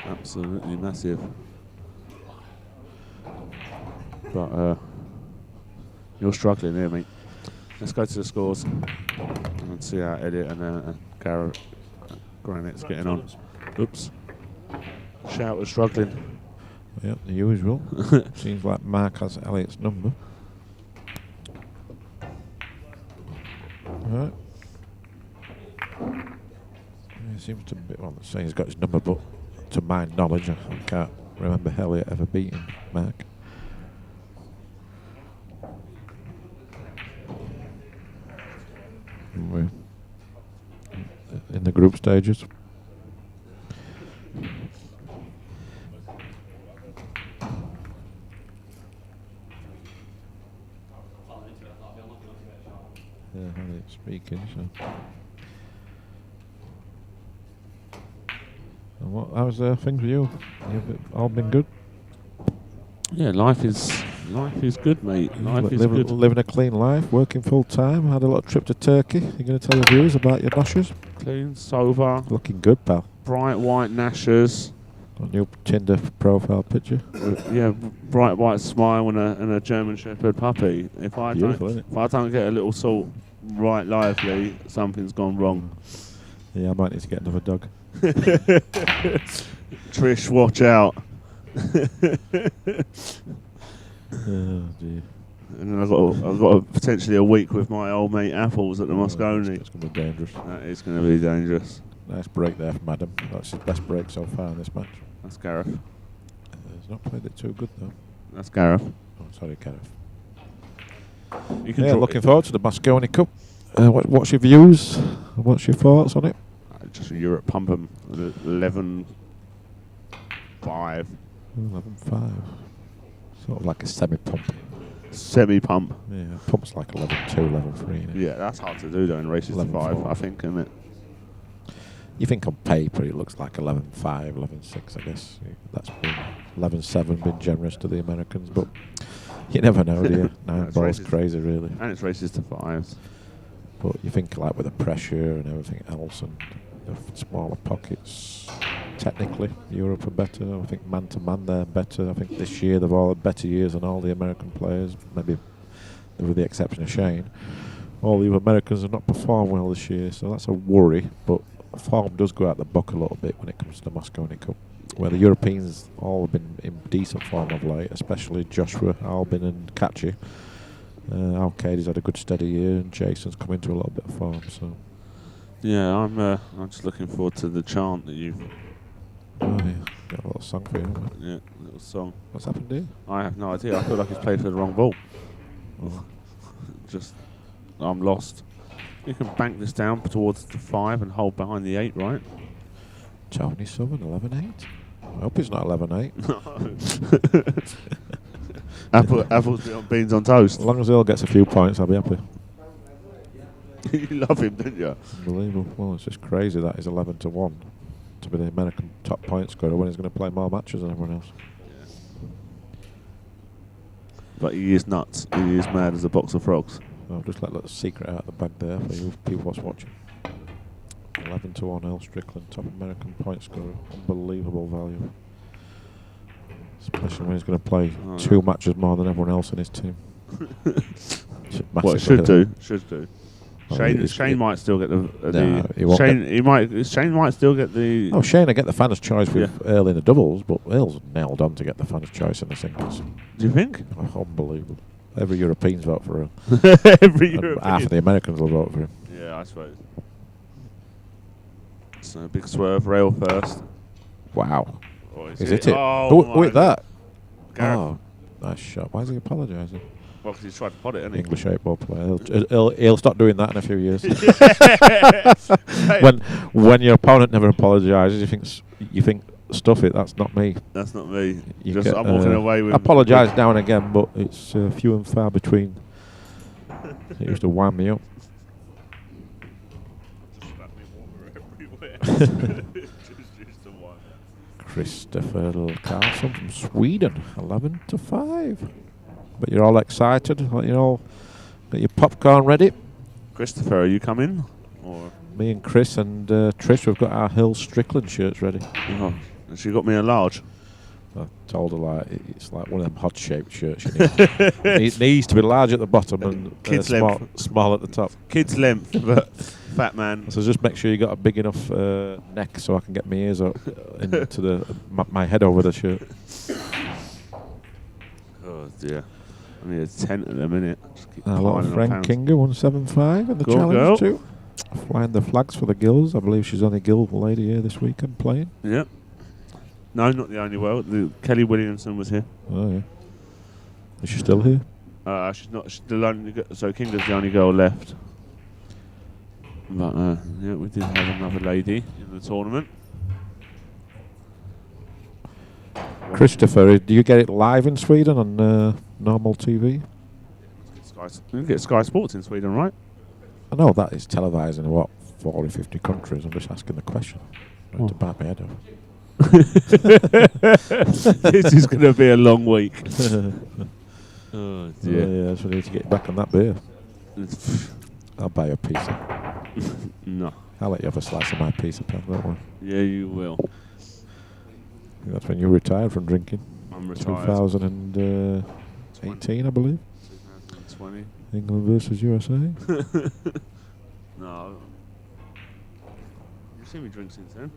Absolutely massive. But you're struggling here, mate. Let's go to the scores and see how Elliot and Gareth Granite's getting on. Oops. Shout was struggling. Yep, the usual. Seems like Mark has Elliot's number. Right. He seems to be, well, saying he's got his number, but to my knowledge, I can't remember Elliot ever beating Mark. We're in the group stages. Yeah, Elliot's speaking, so. And how's things with you? You've all been good? Yeah, life is good, mate. Life is good. Living a clean life, working full time. Had a little trip to Turkey. You're going to tell the viewers about your noshes? Clean, sober, Looking good, pal. bright white gnashers. Got a new Tinder profile picture. Yeah, bright white smile and a German Shepherd puppy. If I Beautiful, isn't it? don't get a little salt right lively, something's gone wrong. Yeah, I might need to get another dog. Trish, watch out. Oh dear. And then I've got potentially a week with my old mate Apples at the Moscone. It's going to be dangerous. That is going to be dangerous. Nice break there from Adam. That's his best break so far in this match. That's Gareth. He's not played it too good though. That's Gareth. Oh, sorry, Gareth. You can Yeah, draw- looking forward to the Moscone Cup. What's your views? What's your thoughts on it? Just Europe pump 'em 11-5. 11.5. Sort of like a semi-pump. Semi-pump. Yeah, pump's like 11.2, 11.3. Innit? Yeah, that's hard to do though in races to 5, 11-4. I think, isn't it? You think on paper it looks like 11.5, 11.6, I guess. That's been 11.7, been generous to the Americans, but you never know, do you? 9 It's balls races. crazy, really. And it's races to 5s. But you think like with the pressure and everything else and the smaller pockets, technically Europe are better. I think man to man they're better. I think this year they've all had better years than all the American players, maybe with the exception of Shane. All the Americans have not performed well this year, so that's a worry. But form does go out the buck a little bit when it comes to the Moscone Cup, where the Europeans all have been in decent form of late, especially Joshua, Albin and Kachi. Arcady's had a good steady year, and Jason's come into a little bit of form. So Yeah, I'm just looking forward to the chant that you've... oh, yeah, got a little song for you. Haven't we? Yeah, little song. What's happened here? I have no idea. I feel like he's played for the wrong ball. Oh. Just, I'm lost. You can bank this down towards the 5 and hold behind the 8, right? Tony Southern, 11.8. I hope it's not 11.8. Apples beans on toast. As long as Earl gets a few points, I'll be happy. You love him, don't you? Unbelievable. Well, it's just crazy that he's 11-1 to be the American top point scorer when he's going to play more matches than everyone else. But he is nuts. He is mad as a box of frogs. I'll just let a little secret out of the bag there for you people what's watching. 11-1 Earl Strickland, top American point scorer. Unbelievable value. Especially when he's going to play 2 matches more than everyone else in his team. Well, it should do. Should do. Well, Shane might still get Shane might still get the. Oh, Shane will get the fans' choice with Earl in the doubles, but Earl's nailed on to get the fans' choice in the singles. Do you think? Oh, unbelievable. Every Europeans vote for Earl. Every European. Half of the Americans will vote for him. Yeah, I suppose. So big swerve, rail first. Wow. Oh, is it? Oh, with that. Gareth. Oh, nice shot. Why is he apologising? Well, because he's tried to pot it, hasn't he? English 8-ball player. He'll stop doing that in a few years. when your opponent never apologises, you think stuff it. That's not me. That's not me. You I'm walking away with. I apologise now and again, but it's few and far between. It used to wind me up. Christopher Carlson from Sweden, 11-5. But you're all excited, you know. Got your popcorn ready. Christopher, are you coming? Or me and Chris and Trish, we've got our Hill Strickland shirts ready. Oh, and she got me a large. I told her it's like one of them hot-shaped shirts. You need. It needs to be large at the bottom and small at the top. Kids length, but fat man. So just make sure you got a big enough neck so I can get my ears up into my head over the shirt. Oh dear. I need a 10 at the minute. Our little friend Kinga, 175 in the challenge too. Flying the flags for the Gills. I believe she's the only Gill lady here this weekend playing. Yep. No, not the only one. Kelly Williamson was here. Oh yeah. Is she still here? She's not. She's the only. So Kinga's the only girl left. But yeah, we did have another lady in the tournament. Christopher, do you get it live in Sweden on normal TV? You get Sky Sports in Sweden, right? I know that is televised in 40, 50 countries. I'm just asking the question. To bat my head off. This is going to be a long week. Oh dear. Yeah, so we need to get back on that beer. I'll buy you a pizza. No. I'll let you have a slice of my pizza, pal, don't worry. Yeah, you will. That's when you retired from drinking. I'm retired. 2018, I believe. 2020. England versus USA. No. You've seen me drink since then.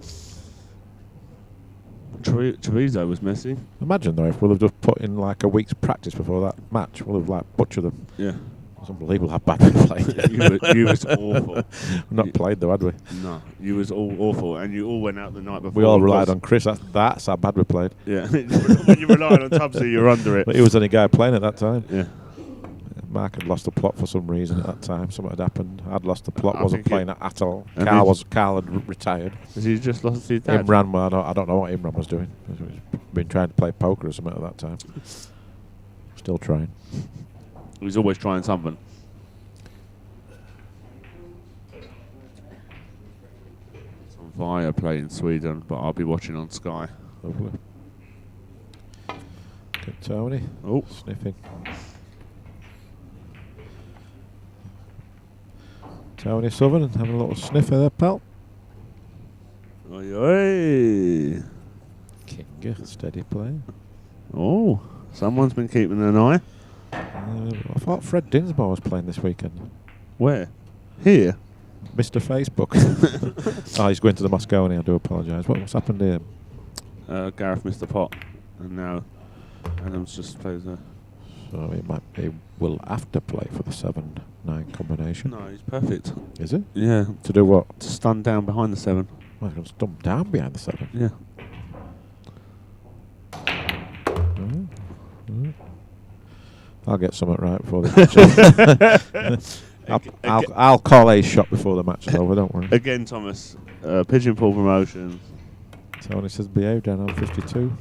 Chorizo was messy. Imagine though if we'll have just put in like a week's practice before that match, we'll have like butchered them. Yeah. It's unbelievable how bad we played. you was awful. Not played though, had we? No, you was all awful, and you all went out the night before. We all relied on Chris. That's how bad we played. Yeah, when you relied on Tubbsy, you're under it. But he was the only guy playing at that time. Yeah. Mark had lost the plot for some reason at that time. Something had happened. I'd lost the plot. Wasn't playing at all. Carl had retired. Has he just lost his dad? Imran, well, I don't know what Imran was doing. He's been trying to play poker or something at that time. Still trying. He's always trying something. It's on Via play in Sweden, but I'll be watching on Sky. Lovely. Good Tony. Oh, sniffing. Tony Southern having a little sniffer there, pal. Oi, oi. Kinga, steady play. Oh, someone's been keeping an eye. I thought Fred Dinsmore was playing this weekend. Where? Here? Mr. Facebook. Oh, he's going to the Moscone. I do apologise. What's happened here? Gareth missed the pot, and now Adams just plays there. So he will have to play for the 7-9 combination. No, he's perfect. Is it? Yeah. To do what? To stun down behind the 7. Well, he's going to stump down behind the 7. Yeah. I'll get something right before the match. I'll call a shot before the match is over, don't worry. Again, Thomas, Pigeon Pool Promotions. Tony says behave down on 52.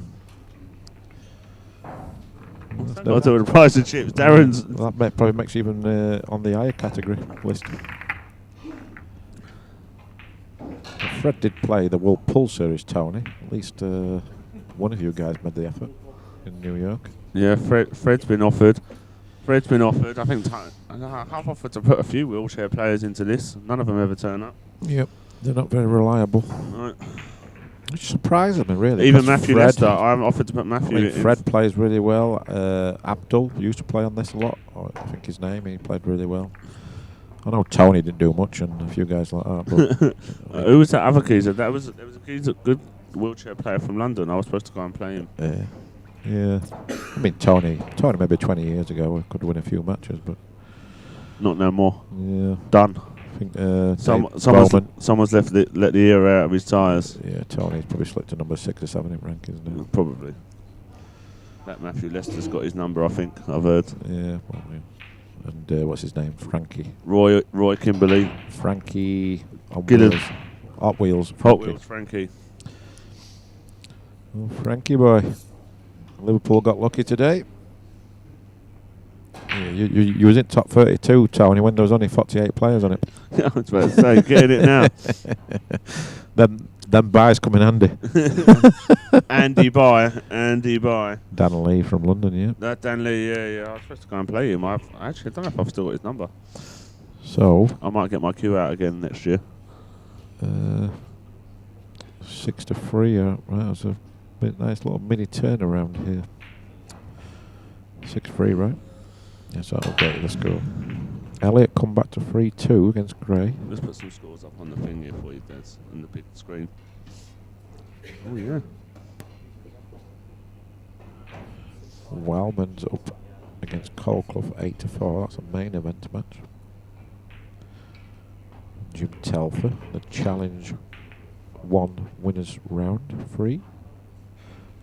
What's that got to do with the price of chips? Darren's. That probably makes you even on the higher category list. Fred did play the World Pull Series, Tony. At least one of you guys made the effort in New York. Yeah, Fred's been offered. I think I've offered to put a few wheelchair players into this. None of them ever turn up. Yep, they're not very reliable. Right. Which surprises me, really. Even Matthew Lester, I've offered to put Matthew in. Fred plays really well. Abdul used to play on this a lot. I think his name, he played really well. I know Tony didn't do much and a few guys like that. But who was that other geezer? There was a geezer, good wheelchair player from London. I was supposed to go and play him. Yeah. I mean, Tony maybe 20 years ago could win a few matches, but not no more. Yeah. Done. I think someone's let the air out of his tyres. Yeah, Tony's probably slipped to number 6 or 7 in rankings now. Probably. That Matthew Lester's got his number, I think. I've heard. Yeah, probably. And what's his name? Frankie. Roy Kimberley. Frankie. Gillen. Hot Wheels. Frankie. Oh, Frankie boy. Liverpool got lucky today. Yeah, you was in top 32, Tony, when there was only 48 players on it. I was about to say, get it now. Them buys come in handy. Andy Bye. Dan Lee from London, yeah. That Dan Lee, yeah. I was supposed to go and play him. I don't know if I've still got his number. So I might get my queue out again next year. 6-3, right? That's a nice little mini turnaround here. 6-3, right? Yes, that'll get you the score. Elliot come back to 3-2 against Gray. Let's put some scores up on the thing here for you, Des, on the big screen. Oh, yeah. Wildman's up against Colclough 8-4. That's a main event match. Jim Telfer, the Challenge 1 winners round 3.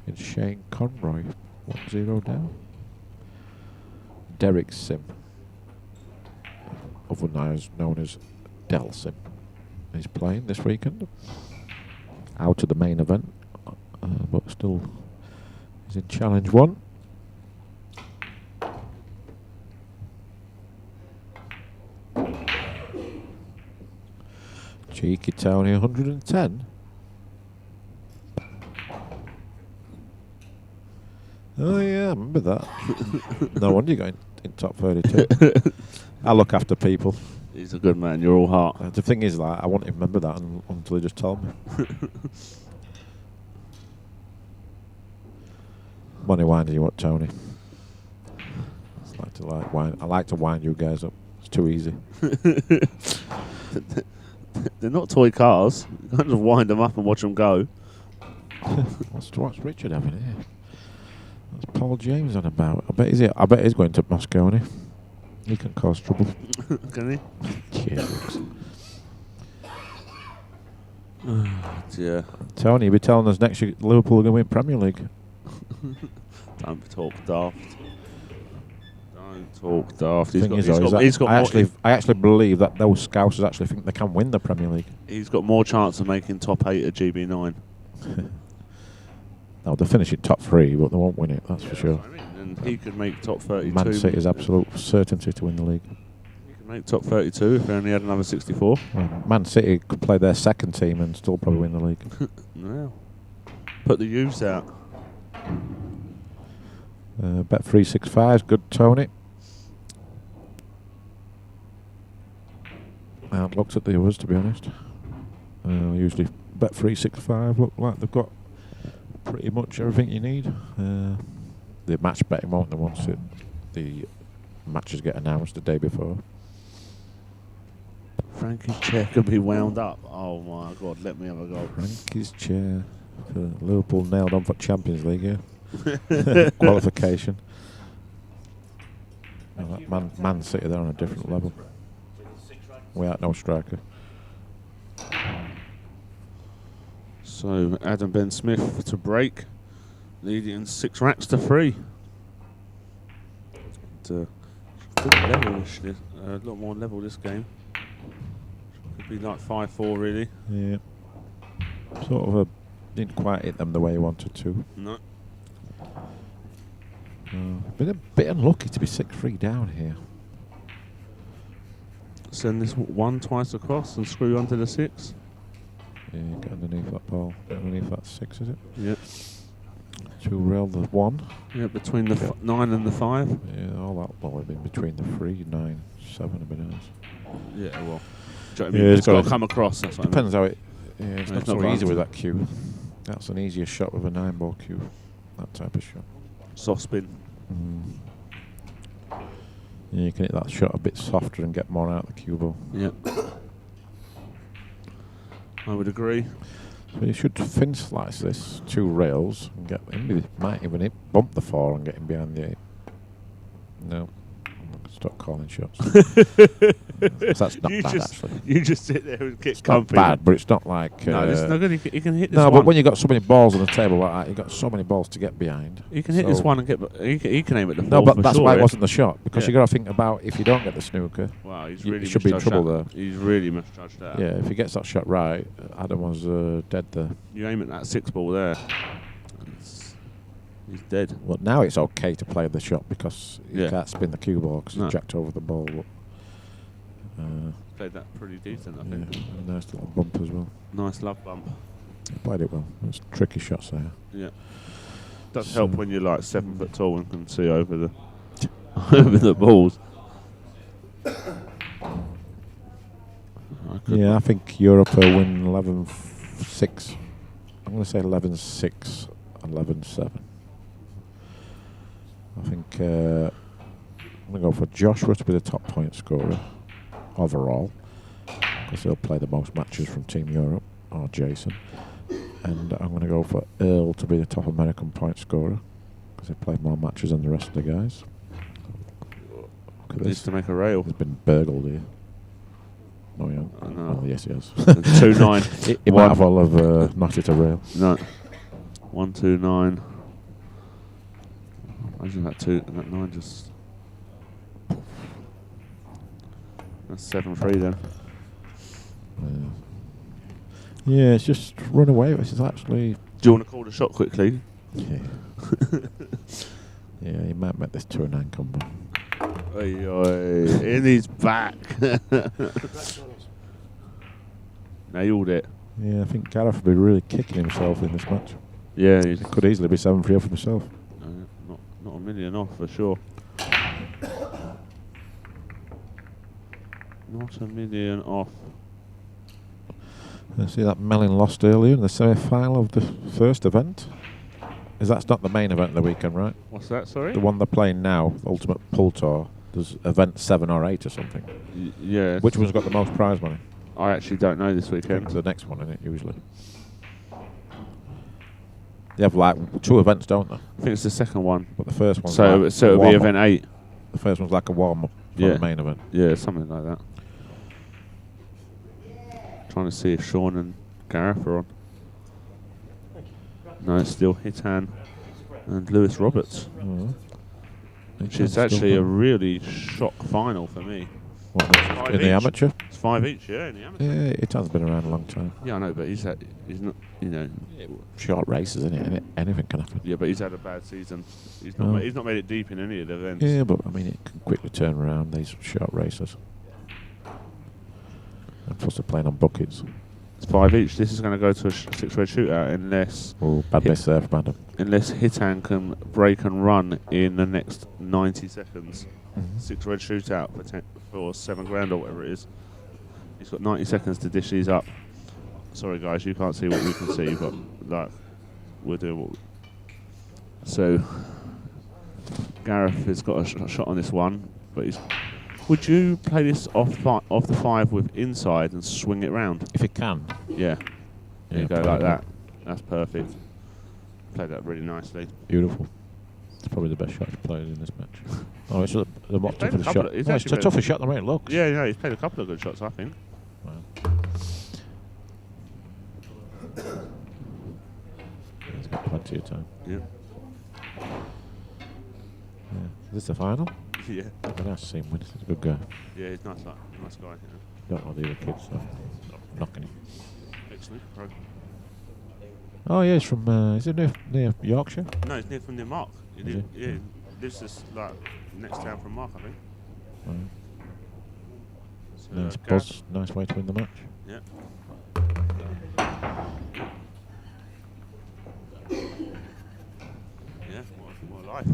And Shane Conroy 1-0 down. Derek Sim, otherwise known as Del Sim, is playing this weekend. Out of the main event, but still is in Challenge 1. Cheeky Tony 110. Oh yeah, I remember that. No wonder you got in top 32. I look after people. He's a good man. You're all heart. The thing is, like, I won't even remember that until he just told me. Money winding you up, Tony. I like to wind you guys up. It's too easy. They're not toy cars. You can't just wind them up and watch them go. What's Richard having here? What's Paul James on about? I bet he's going to Moscone. He can cause trouble. Can he? Yeah. Tony, you'll be telling us next year Liverpool are going to win Premier League. Don't talk daft. Talk daft. I actually believe that those Scousers actually think they can win the Premier League. He's got more chance of making top 8 at GB9. No, they'll finish in top 3, but they won't win it, that's for sure. I mean. And he could make top 32. Man City is absolute certainty to win the league. He could make top 32 if they only had another 64. Well, Man City could play their second team and still probably win the league. No. Put the youths out. Bet 365 is good, Tony. I haven't looked at the others, to be honest. Usually Bet 365 look like they've got pretty much everything you need. The match betting won't they once the matches get announced the day before. Frankie's chair can be wound up. Oh my God, let me have a go. Frankie's chair. Liverpool nailed on for Champions League, yeah. Qualification. That Man City, they're on a different level. We ain't no striker. So Adam Ben Smith to break, leading 6 racks to 3. Good level, a lot more level this game. Could be like 5-4 really. Yeah. Sort of didn't quite hit them the way he wanted to. No. Been a bit unlucky to be 6-3 down here. Send this one twice across and screw onto the 6. Yeah, get underneath that ball. Get underneath that 6, is it? Yep. 2 rail the 1. Yeah, between the 9 and the 5. Yeah, all that ball would have been between the 3, 9, 7 would be nice. Yeah, well. Do you know what I Yeah, mean? it's It's got to got- come across. That's what I mean. Depends how it. Yeah, it's No, not it's not so got easy to- with that cube. That's an easier shot with a 9-ball cube. That type of shot. Soft spin. Yeah, you can hit that shot a bit softer and get more out of the cue ball. Yep. I would agree. So you should fin slice this 2 rails and get him. Might even bump the 4 and get him behind the 8. No. Stop calling shots. That's not bad, actually. You just sit there and get Not comfy. bad, but it's not like. No, this is no good. You can hit this No, one. but when you've got so many balls on the table like that, you've got so many balls to get behind. You can hit this So- one and get. You can aim at the No, ball but for that's sure, why it yeah. wasn't the shot, because Yeah. you got to think about if you don't get the snooker. Wow, he's You really should be in misjudged trouble that. He's really misjudged that. Yeah, if he gets that shot right, Adam was dead there. You aim at that 6 ball there. He's dead. Well, now it's okay to play the shot because you Yeah. can't spin the cue ball because No. he's jacked over the ball. But, Played that pretty decent, I yeah, think. a nice little bump as well. Nice love bump. He played it well. It's tricky shots there. Yeah. Does So- help when you're like 7 foot tall and can see over the over the balls. Yeah, I think Europe will win 11-6. I'm going to say 11-6, 11-7. I think I'm going to go for Joshua to be the top point scorer overall, because he'll play the most matches from Team Europe, or Jason. And I'm going to go for Earl to be the top American point scorer, because he played more matches than the rest of the guys. Look at Needs this. to make a rail. He's been burgled here. No, he hasn't. I know. Oh, yes, he has. 2-9. He might have all have knocked it a rail. No. 1-2-9. Imagine that 9 just. That's 7-3 then. Yeah, it's just run away. This is actually. Do you want to call the shot quickly? Yeah. Yeah, he might make this 2-9 combo. Oi, oi. In his back. Nailed it. Yeah, I think Gareth will be really kicking himself in this match. Yeah, he's It could easily be 7-3 off himself. not a million off for sure. Not a million off. I see that Mellin lost earlier in the semi-final of the first event. That's not the main event of the weekend, right? What's that, sorry? The one they're playing now, the Ultimate Pull Tour. There's event 7 or 8 or something. Yeah. Which one's got the most prize money? I actually don't know this I think weekend. the next one, isn't it, usually? They have like 2 events, don't they? I think it's the second one. But the first one's So like it'll be warm-up. event 8. The first one's like a warm-up for Yeah. the main event. Yeah, something like that. Trying to see if Sean and Gareth are on. No, it's still Hitan and Lewis Roberts. Which is actually a really shock final for me. What, Five in the each. amateur? It's 5 each, yeah, in the amateur. Yeah, it has been around a long time. Yeah, I know, but he's not, Short races, isn't it? Anything can happen. yeah, but he's had a bad season. He's not, Oh. he's not made it deep in any of the events. Yeah, but I mean, it can quickly turn around, these short races. And plus they're playing on buckets. It's 5 each. This is going to go to a 6-red shootout unless Oh, bad miss there from Adam. Hitan can break and run in the next 90 seconds. 6-red shootout for 7 grand or whatever it is. He's got 90 seconds to dish these up. Sorry guys, you can't see what we can see, but like we're doing what. So Gareth has got a shot on this one, but he's. Would you play this off the 5 with inside and swing it round? If it can. Yeah. There you go, play like that. that. That's perfect. Played that really nicely. Beautiful. It's probably the best shot he's played in this match. Oh, it's the more played a toughest couple shot. of- he's No, it's actually a tougher shot than the way it looks. Yeah, yeah, he's played a couple of good shots, I think. Wow. He's got plenty of time. Yeah. Yeah. Is this the final? Yeah. It'd be nice to see him win. He's a good guy. Yeah, he's nice guy. Don't know the other kids, so knocking him. Excellent. Pro. Oh yeah, he's from. Is it near Yorkshire? No, he's near from near Mark. Is he? Yeah. This is like next town from Mark, I think. Right. So, Nice Gareth. buzz. Nice way to win the match. Yeah. Yeah, what a life.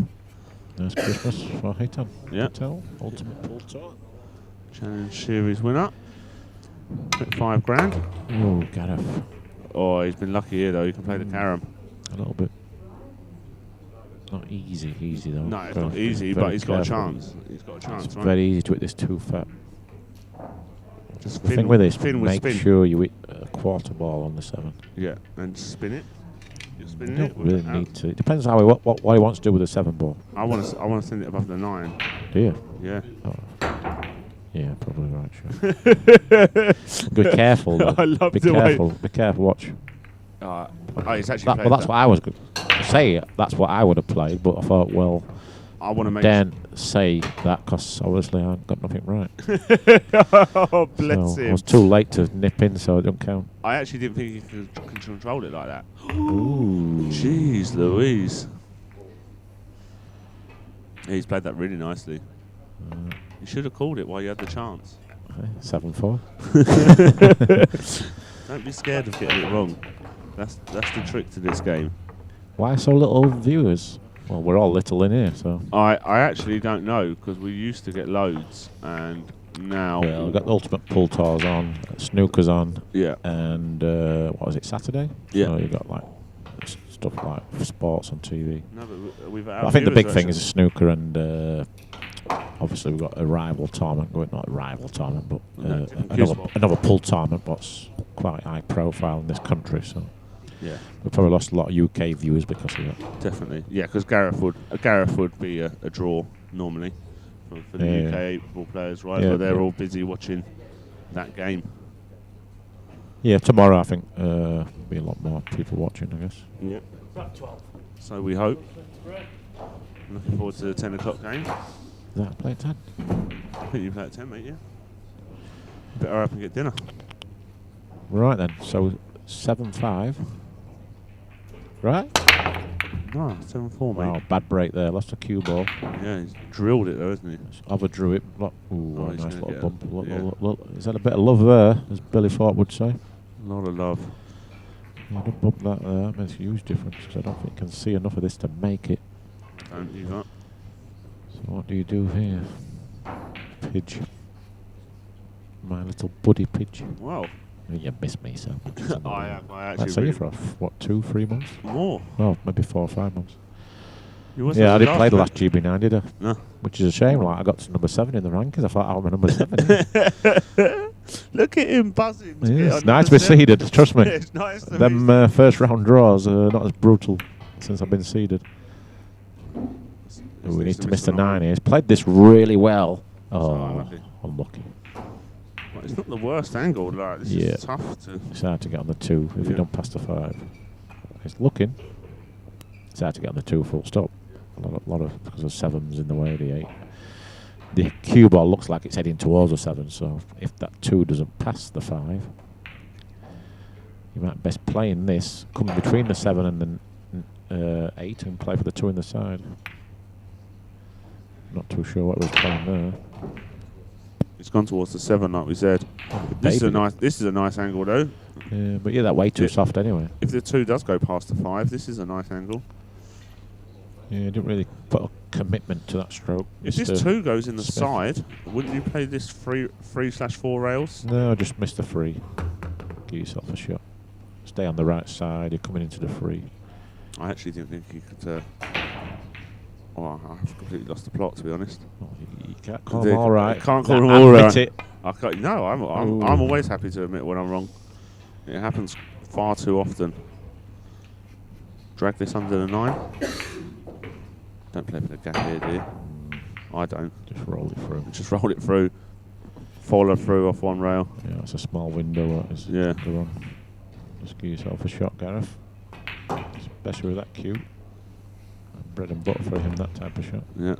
Nice Christmas for Hiton. Yeah. Hotel. Ultimate Pool Tour. Challenge Series winner. Took $5,000. Oh, Gareth. Oh, he's been lucky here though. He can play the carom. A little bit. Not easy though. No, it's Gotta not be easy, very but he's got a careful. chance. He's got a chance, It's right? very easy to hit this too fat. Just The thing with this, spin with make spin. sure you hit a quarter ball on the 7. Yeah, and spin it. You're You spinning don't it. really out. need to. It depends how what he wants to do with the 7 ball. I want to send it above the 9. Do you? Yeah. Oh. Yeah, probably right. Sure. Be careful. Though. I love Be the way- careful. Be careful. Watch. Oh, he's actually Well, played that's that. what I was going to say. That's what I would have played, but I thought, well, I want to make. don't say that because obviously I ain't got nothing right. Oh, bless So him. I was too late to nip in, so it don't count. I actually didn't think he could control it like that. Ooh. Jeez Louise. He's played that really nicely. You should have called it while you had the chance. 7-4. Don't be scared of getting it wrong. That's the trick to this game. Why so little viewers? Well, we're all little in here, so. I actually don't know because we used to get loads and now. Well, we've got the Ultimate Pool Tours on, Snooker's on, Yeah. and what was it, Saturday? Yeah. So you got like stuff like sports on TV. No, but we've. But I think the big thing is snooker and obviously we've got a rival tournament going, not a rival tournament, but No, different another pool tournament that's quite high profile in this country. So Yeah, we've probably lost a lot of UK viewers because of that. definitely. Yeah, because Gareth would be a draw normally for the Yeah. UK football players, right? Yeah, but they're yeah. all busy watching that game. Yeah, tomorrow I think be a lot more people watching, I guess. Yeah. About 12. So we hope. Right. Looking forward to the 10 o'clock game. Is that play at 10? I think you play at 10, mate. Yeah. Better hurry up and get dinner. Right then, so 7-5. Right? No, 7-4, mate. Wow, bad break there. Lost a cue ball. Yeah, he's drilled it though, hasn't he? Overdrew it. Ooh, Oh, a he's nice gonna little get bump. a- yeah. Is that a bit of love there, as Billy Thorpe would say? A lot of love. Yeah, don't bump that there. That makes a huge difference because I don't think you can see enough of this to make it. Don't you got? So what do you do here? Pidge. My little buddy Pidge. Wow. You missed me, so. I I'd actually. say you really- for, 2-3 months? more. Oh, maybe 4 or 5 months. You wasn't Yeah, I the didn't play the last last GB9, did I? No. Which is a shame. Like I got to number 7 in the rankings. I thought I was number 7. Look at him buzzing. to Yeah, get it's on nice to number be 7. seeded. Trust me. It's nice to Them be first round draws are not as brutal since I've been seeded. It's We need next to Mr. 9 9. here. He's played this really well. Oh, unlucky. unlucky. Well, it's not the worst angle. Like this Yeah. is tough to. It's hard to get on the 2 if you Yeah. don't pass the 5. It's looking. It's hard to get on the 2 full stop. A lot of because of 7's in the way of the 8. The cue ball looks like it's heading towards the 7, so if that 2 doesn't pass the 5, you might best play in this, come between the 7 and the 8 and play for the 2 in the side. Not too sure what was playing there. It's gone towards the 7, like we said. This is a Baby. nice. This is a nice angle though. But yeah, that way too Yeah. soft anyway. If the 2 does go past the 5, this is a nice angle. Yeah, didn't really put a commitment to that stroke. If Missed this a- 2 goes in the Smith. side, wouldn't you play this 3/4 rails? No, just missed the free. Give yourself a shot. Stay on the right side. You're coming into the free. I actually didn't think you could. Oh, I've completely lost the plot, to be honest. Oh, you can't call They- them all right. can't call Nah, them all admit right. it. I can't, no, I'm Ooh. always happy to admit when I'm wrong. It happens far too often. Drag this under the 9. Don't play for the gap here, do you? I don't. Just roll it through. Just roll it through. Follow through off one rail. Yeah, it's a small window. That is. Yeah. Go on. Just give yourself a shot, Gareth. Especially with that cue. Bread and butter for him, that type of shot. Yeah.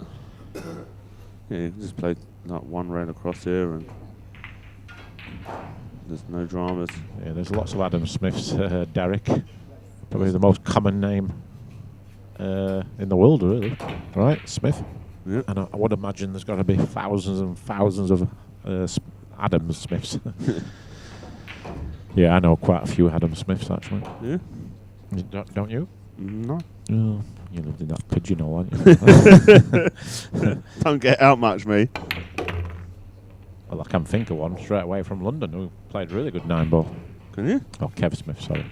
Yeah, you can just play like one rail across here and there's no dramas. Yeah, there's lots of Adam Smiths. Derek, probably the most common name. in the world, really. Right, Smith? Yeah. And I would imagine there's got to be thousands and thousands of Adam Smiths. Yeah, I know quite a few Adam Smiths, actually. Yeah. Don't you? No. Oh, you lived in that pigeonhole, aren't you? Don't get out much, me. Well, I can think of one straight away from London who played really good 9-ball. Can you? Oh, Kev Smith, sorry.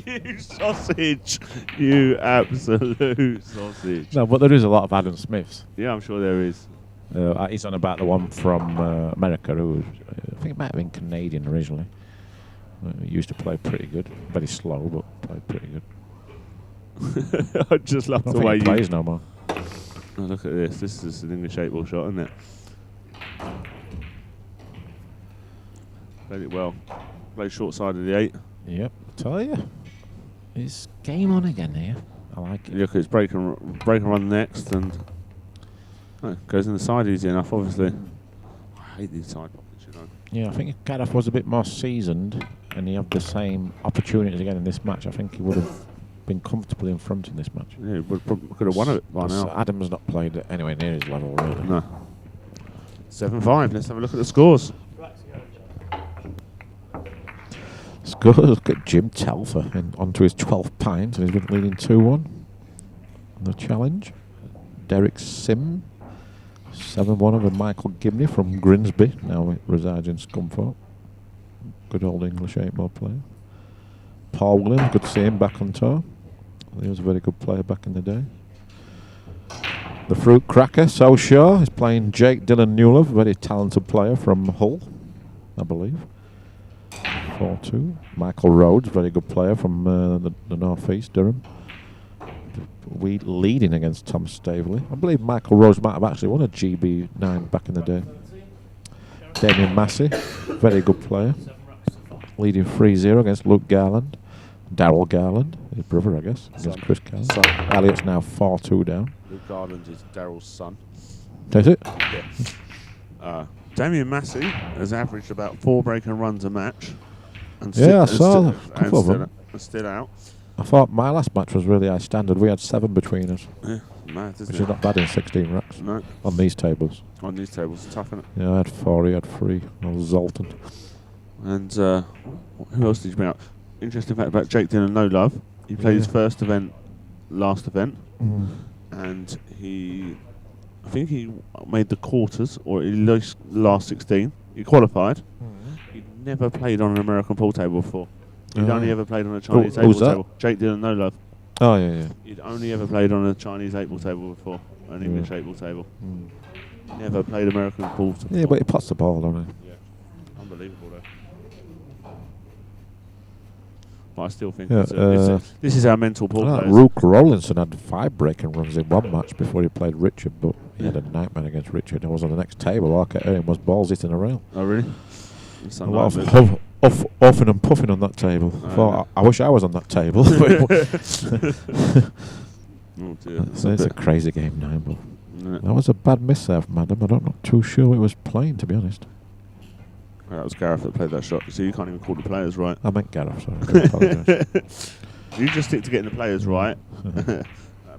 You sausage. You absolute sausage. No, but there is a lot of Adam Smiths. Yeah, I'm sure there is. He's on about the one from America who I think it might have been Canadian originally. He used to play pretty good. Very slow, but played pretty good. I just love I the don't way think you he plays no more. Oh, look at this. This is an English 8-ball shot, isn't it? Played it well. Played short side of the 8. Yep, I tell you. It's game on again here. I like it. Look at his break and run next, and goes in the side easy enough, obviously. I hate these side pockets, you know. Yeah, I think if Gareth was a bit more seasoned and he had the same opportunities again in this match, I think he would have been comfortably in front in this match. Yeah, he could have won it by now. Adam's not played at anywhere near his level, really. No. 7-5. Let's have a look at the scores. Scores. Look at Jim Telfer onto his 12th pint, and he's been leading 2-1 on the challenge. Derek Sim, 7-1 over Michael Gibney from Grimsby, now resides in Scunthorpe. Good old English 8-ball player. Paul Williams, good to see him back on tour. He was a very good player back in the day. The Fruit Cracker, So Shaw, is playing Jake Dylan Newlove, very talented player from Hull, I believe. 4-2. Michael Rhodes, very good player from the North East, Durham. We leading against Tom Staveley. I believe Michael Rhodes might have actually won a GB9 back in the day. Damien Massey, very good player. Leading 3-0 against Luke Garland. Darryl Garland, his brother, I guess, against Chris Garland. Elliot's now 4-2 down. Luke Garland is Darryl's son. Is it? Yeah. Damien Massey has averaged about 4 break and runs a match. And Yeah, I saw a couple of them. Still out. I thought my last match was really high standard. We had 7 between us, Yeah, mad, isn't which it? is not bad in 16 racks. No, On these tables. on these tables, tough, isn't it? Yeah, I had 4, he had 3. I was Zoltan. And who else did you bring up? Interesting fact about Jake Dillon, No Love. He played his first event, last event, and I think he made the quarters, or at least last 16. He qualified. He'd never played on an American pool table before. He'd only ever played on a Chinese who's that? table. Jake Dillon, No Love. Oh, yeah. He'd only ever played on a Chinese 8-ball table before, an English 8-ball table. Never played American pool before. Yeah, but he pots the ball, don't he? Yeah, unbelievable though. But I still think this is our mental pool players. Rook Rowlinson had 5 breaking runs in one match before he played Richard, but he had a nightmare against Richard. I was on the next table. All I kept hearing was balls hitting a rail. Oh, really? A lot of huffing and puffing on that table. I wish I was on that table. Oh dear. It's a crazy game, 9-ball. Yeah. That was a bad miss there from Adam. I'm not too sure it was playing, to be honest. That was Gareth that played that shot. So you can't even call the players right. I meant Gareth, sorry. I do apologise. You just stick to getting the players right. That'd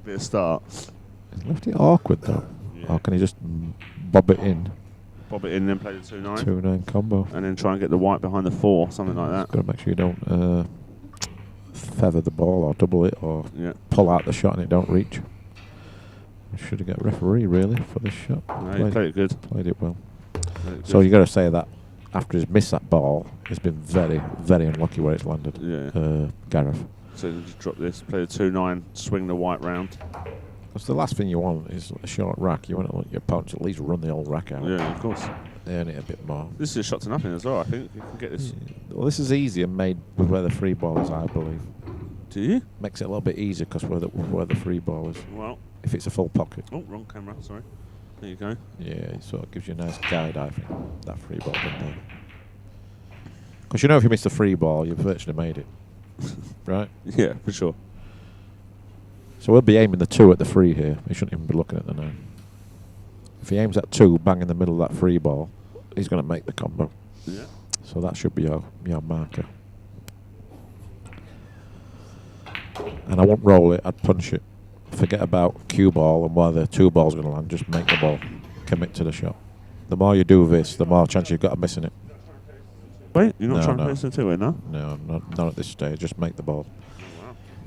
be a start. It's left it awkward, though. Yeah. Or can he just bob it in? Bob it in, then play the 2-9. 2-9 combo. And then try and get the white behind the 4, something like that. Got to make sure you don't feather the ball or double it or Yeah. pull out the shot and it don't reach. Should have got referee really for this shot. No, he played it good. Played it well. Played it So good. you got to say that after he's missed that ball, he's been very, very unlucky where it's landed. Yeah. Gareth. So you just drop this, play the 2-9, swing the white round. Because the last thing you want is a short rack. You want to let your opponent at least run the old rack out. Yeah, of course. Earn it a bit more. This is a shot to nothing as well, I think. You can get this. Well, this is easier made with where the free ball is, I believe. Do you? Makes it a little bit easier because where the free ball is. Well. If it's a full pocket. Oh, wrong camera, sorry. There you go. Yeah, it sort of gives you a nice guide, I think, that free ball down there. Because you know if you miss the free ball, you've virtually made it. Right? Yeah, for sure. So we'll be aiming the 2 at the free here. We shouldn't even be looking at the 9. If he aims at 2, bang in the middle of that free ball, he's going to make the combo. Yeah. So that should be your marker. And I won't roll it, I'd punch it. forget about cue ball and where the 2 ball's going to land. Just make the ball. Commit to the shot. The more you do this, the more chance you've got of missing it. Wait, you're not No, trying no. to place the 2-way, no? No, not at this stage. Just make the ball.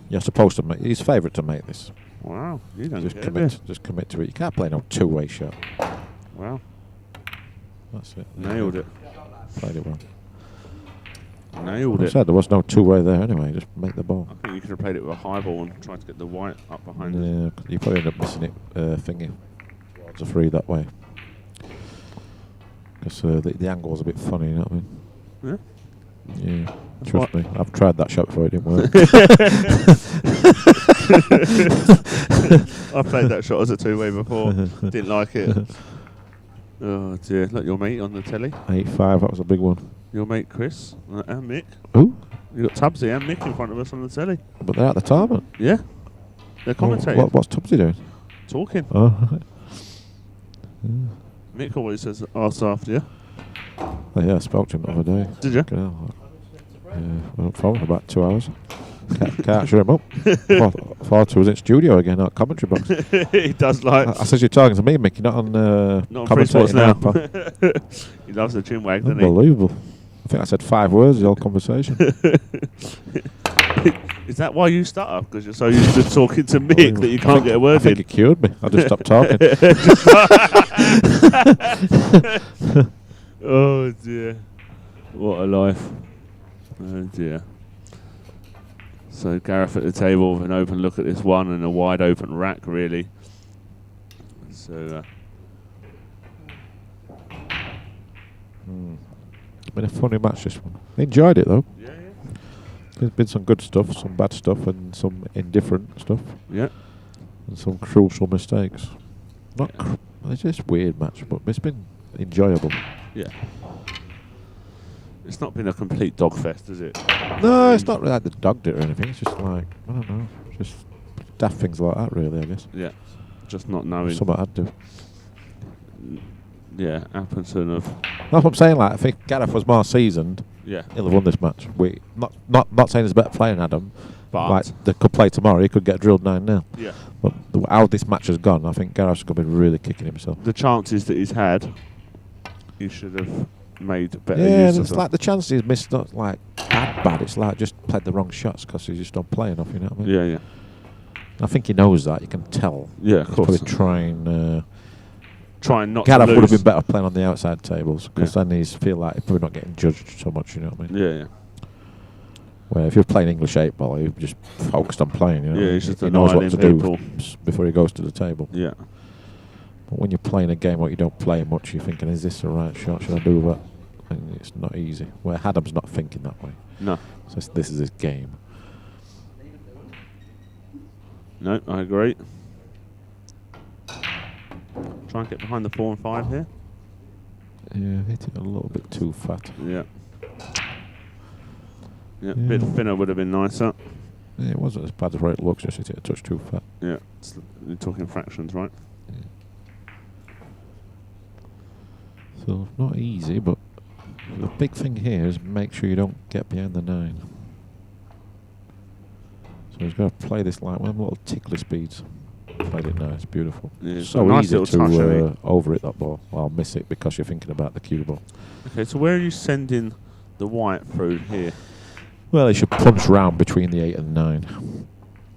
You're supposed to make. He's favourite to make this. Wow, you don't Just get commit. it. Just commit to it. You can't play no 2-way shot. Wow, That's it. nailed it. Played it well. Nailed I it. said there was no 2-way there anyway. Just make the ball. I think you could have played it with a high ball and tried to get the white up behind it. Yeah, you probably end up missing it thingy towards the 3 that way. Because the angle's a bit funny, you know what I mean? Yeah. Yeah, trust me. I've tried that shot before, it didn't work. I played that shot as a 2-way before. Didn't like it. Oh dear. Look, your mate on the telly. 8-5, that was a big one. Your mate Chris and Mick. Ooh, You got Tubbsy and Mick in front of us on the telly. but they're at the tournament. Yeah. They're commentating. What's Tubbsy doing? Talking. Oh, right. Mick always says, ask after you. Oh, yeah, I spoke to him the other day. Did you? Yeah, we're on phone for about 2 hours. Can't shut him up. Thought he was in studio again, not commentary box. He does like. I said, you're talking to me, Mick. You're not on Not on Prix Sports commentating now. pal. He loves the chin wag, doesn't he? Unbelievable. I think I said 5 words the whole conversation. Is that why you stutter? Because you're so used to talking to Mick that you can't get a word I think in? it cured me. I just stopped talking. Oh dear. What a life. Oh dear. So Gareth at the table with an open look at this one and a wide open rack, really. So It's been a funny match, this one. I enjoyed it, though. yeah, There's been some good stuff, some bad stuff, and some indifferent stuff, yeah. and some crucial mistakes. It's just a weird match, but it's been enjoyable. Yeah. It's not been a complete dog fest, has it? No, it's not like they dogged it or anything. It's just like, I don't know, just daft things like that, really, I guess. Yeah. Just not knowing. Something I'd do. Yeah, Appleton of. That's what I'm saying. Like, I think Gareth was more seasoned. Yeah. He'll have won this match. Not saying he's a better player than Adam. But. Like, they could play tomorrow. He could get drilled 9-0. Yeah. But how this match has gone, I think Gareth's going to be really kicking himself. The chances that he's had, he should have made better Yeah, use and of it's them. like the chances he's missed, not like bad. It's like just played the wrong shots because he's just not playing enough. You know what I mean? Yeah, yeah. I think he knows that. You can tell. Yeah, of He's course. probably trying. Trying not Gareth to would have lose. been better playing on the outside tables because Yeah. then he's feel like he's probably not getting judged so much. You know what I mean? Yeah, yeah. Where if you're playing English 8-ball, you're just focused on playing. You know? Yeah, he's just he knows what to annihilating do before he goes to the table. Yeah. But when you're playing a game where you don't play much, you're thinking, is this the right shot? Should I do that? And it's not easy. Where Adam's not thinking that way. No. So this is his game. No, I agree. Try and get behind the 4 and 5 here. Yeah, hit it a little bit too fat. Yeah. Yeah, a bit thinner would have been nicer. Yeah, it wasn't as bad as where it looks, just hit it a touch too fat. Yeah. You're talking fractions, right? So, not easy, but the big thing here is make sure you don't get behind the 9. So he's got to play this like one of them little tickler speeds. Played it nice, beautiful. Yeah, it's So a nice easy little touch, to over it that ball. Well, miss it because you're thinking about the cue ball. Okay, so where are you sending the white through here? Well, he should punch round between the 8 and 9.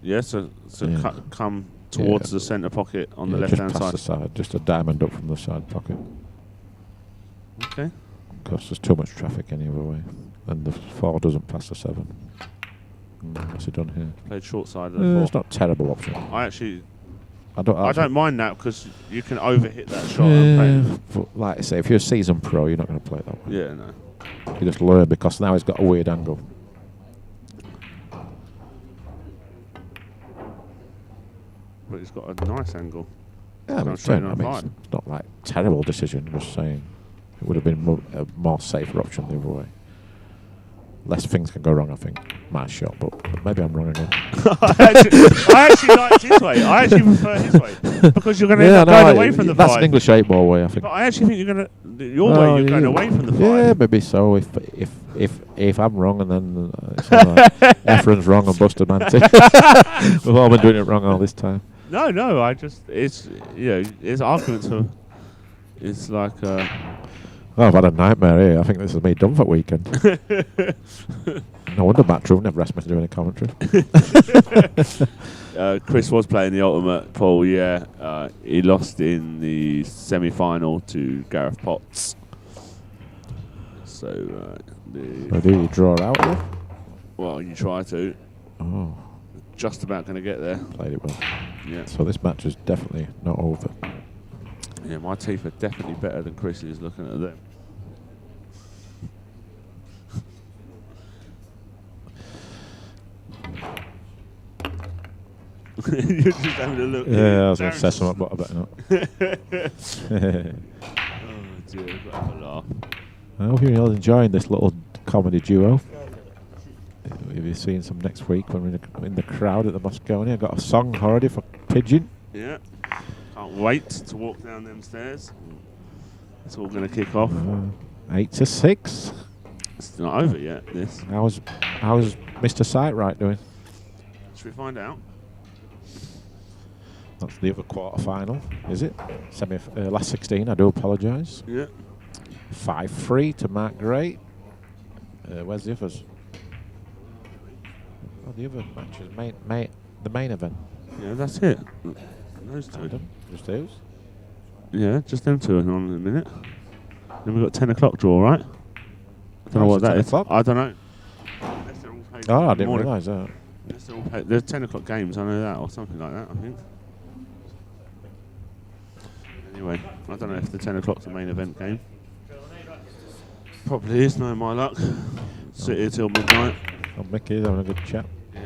Yeah, so Yeah. come towards the centre pocket on the left-hand just past side. the side, just a diamond up from the side pocket. Okay. Because there's too much traffic any other way. And the 4 doesn't pass the 7. What's he done here? Played short side of the 4. It's not a terrible option. I actually, I don't I don't mind that because you can overhit that shot. and play. Yeah, but like I say, if you're a seasoned pro, you're not going to play that way. Yeah, no. You just learn because now he's got a weird angle. But he's got a nice angle. Yeah, Going I'm straight saying, on I mean, five. it's not like terrible decision. I'm just saying it would have been a more safer option the other way. Less things can go wrong, I think. My shot, but maybe I'm wrong again. I actually like his way. I actually prefer his way because you're going to end up going away from the that's 5. an English 8-ball way, I think. But I actually think you're going to your way. You're going away from the 5. Yeah, maybe so. If I'm wrong and then it's all right. Efren's wrong and busted Manti. We've all been doing it wrong all this time. No. I just it's it's arguments for. It's like. Oh, I've had a nightmare here. I think this is me done for weekend. No wonder Matchroom never asked me to do any commentary. Chris was playing the ultimate pool. Yeah, he lost in the semi-final to Gareth Potts. So Do you draw out here? well, you try to. Oh, Just about going to get there. played it well. Yeah. So this match is definitely not over. Yeah, my teeth are definitely better than Chris's looking at them. You're just having a look. Yeah, I was going to say something, but I better not. Oh dear, I've got to have a laugh. I hope you're all enjoying this little comedy duo. We'll be seeing some next week when we're in the crowd at the Moscone. I've got a song already for Pigeon. Yeah. Can't wait to walk down them stairs. It's all going to kick off. 8 to 6. It's not over yet, this. How's Mr. Sightright doing? Should we find out? That's the other quarter final, is it? Last 16, I do apologise. Yeah. 5-3 to Mark Gray. Where's the others? Oh, the other matches, the main event. Yeah, that's it. Those two. Adam, just those. Yeah, just them two on in a minute. Then we've got 10 o'clock draw, right? I don't know what that is. 10 o'clock? I don't know. Oh, I didn't realise that. There's 10 o'clock games, I know that, or something like that, I think. Anyway, I don't know if the 10 o'clock's the main event game. Probably is, no my luck. Sit here till midnight. Oh, Mickey's having a good chat. Yeah,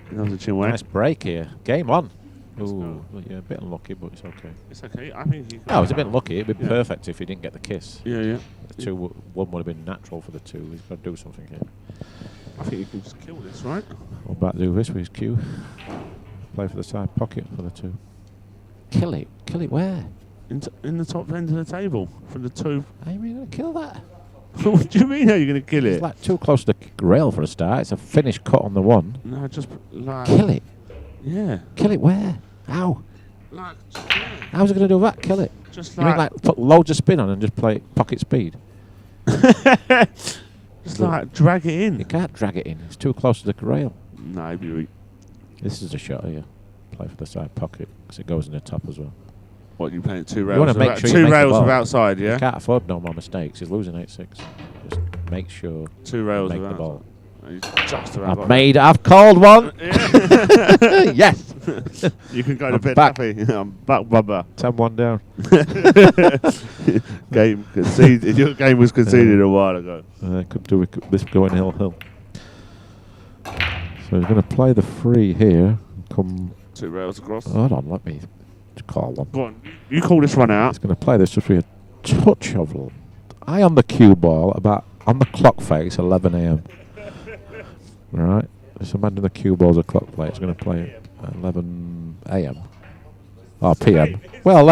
he loves a chin wag. Nice break here. Game on. Let's Ooh, go. well, yeah, a bit unlucky, but it's okay. It's okay, I think you can. No, it was a bit lucky. It'd be Yeah. perfect if he didn't get the kiss. Yeah. The one would have been natural for the two. He's got to do something here. I think you can just kill this, right? We'll back do this with his cue. Play for the side pocket for the two. Kill it. Kill it where? In the top end of the table for the two. How are you going to kill that? What do you mean? How are you going to kill It's it? like too close to the rail for a start. It's a finished cut on the one. No, just like. Kill it. Yeah. Kill it where? How? Like. How's it going to do that? Kill it. Just You mean like put loads of spin on and just play pocket speed? Just like drag it in. You can't drag it in. It's too close to the rail. No, you. This is a shot here. Play for the side pocket because it goes in the top as well. What, you playing two You rails? wanna make sure you two make the rails ball. with outside, yeah? You can't afford no more mistakes. He's losing 8-6. Just make sure Two rails make with the ball. Just about I've called one. Yeah. Yes. You can go to I'm bed back. happy. I'm back, Bubba. 10-1 down. Game conceded. Your game was conceded a while ago. Could do this going hill. So he's going to play the free here. Come. Two rails across. Hold on, let me call one. Go on. You call this one out. He's going to play this just with a touch of eye on the cue ball about on the clock face 11 a.m. Right. Just imagine the cue ball's a clock play. It's going to play at 11 a.m. or p.m. Well,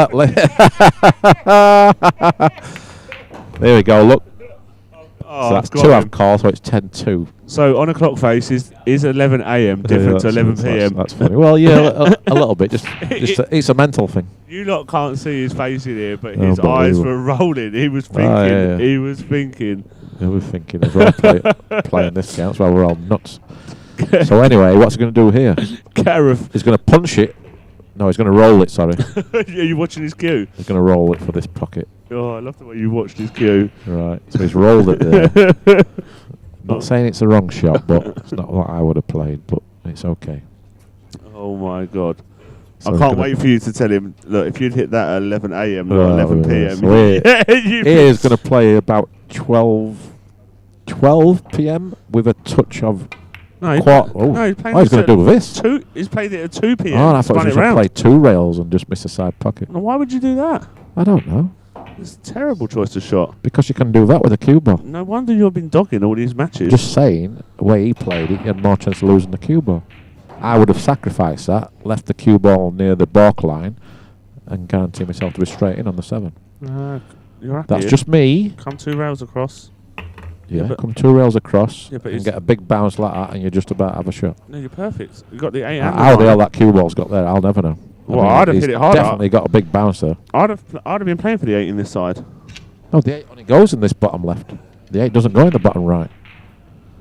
there we go. Look. Oh, So that's got two him. I've called, so it's 10-2. So on a clock face is 11 a.m. different to 11 p.m. That's funny. Well, yeah, a little bit. It's a mental thing. You lot can't see his face in here, but his eyes Unbelievable. were rolling. He was thinking. yeah. He was thinking. Yeah, we're thinking as well playing this counts while we're all nuts. So anyway, what's he going to do here? Gareth. He's going to punch it. No, he's going to roll it, sorry. Are you watching his cue? He's going to roll it for this pocket. Oh, I love the way you watched his cue. Right, so he's rolled it there. Not saying it's the wrong shot, but it's not what I would have played, but it's okay. Oh my God. So I he's can't gonna- wait for you to tell him, look, if you'd hit that at 11 a.m., not Oh, 11 yeah. p.m. So he you'd is going to play about 12 p.m. with a touch of no, he's quart. no, he's playing he's this going to at do this. He's played it at 2 p.m. Oh, I thought he spun was it going to round. play two rails and just miss a side pocket. Now, why would you do that? I don't know. It's a terrible choice of shot. Because you can do that with a cue ball. No wonder you've been dogging all these matches. Just saying, the way he played it, he had more chance of losing the cue ball. I would have sacrificed that, left the cue ball near the balk line, and guaranteed myself to be straight in on the 7. You're happy That's here. just me. Come 2 rails across. Yeah, but- come 2 rails across Yeah, but and it's- get a big bounce like that, and you just about have a shot. No, you're perfect. You got the 8 and the How the 9. hell that cue ball's got there, I'll never know. Well, I'd have he's hit it harder. Definitely got a big bounce there. I'd have been playing for the 8 in this side. No, the 8 only goes in this bottom left. The 8 doesn't go in the bottom right.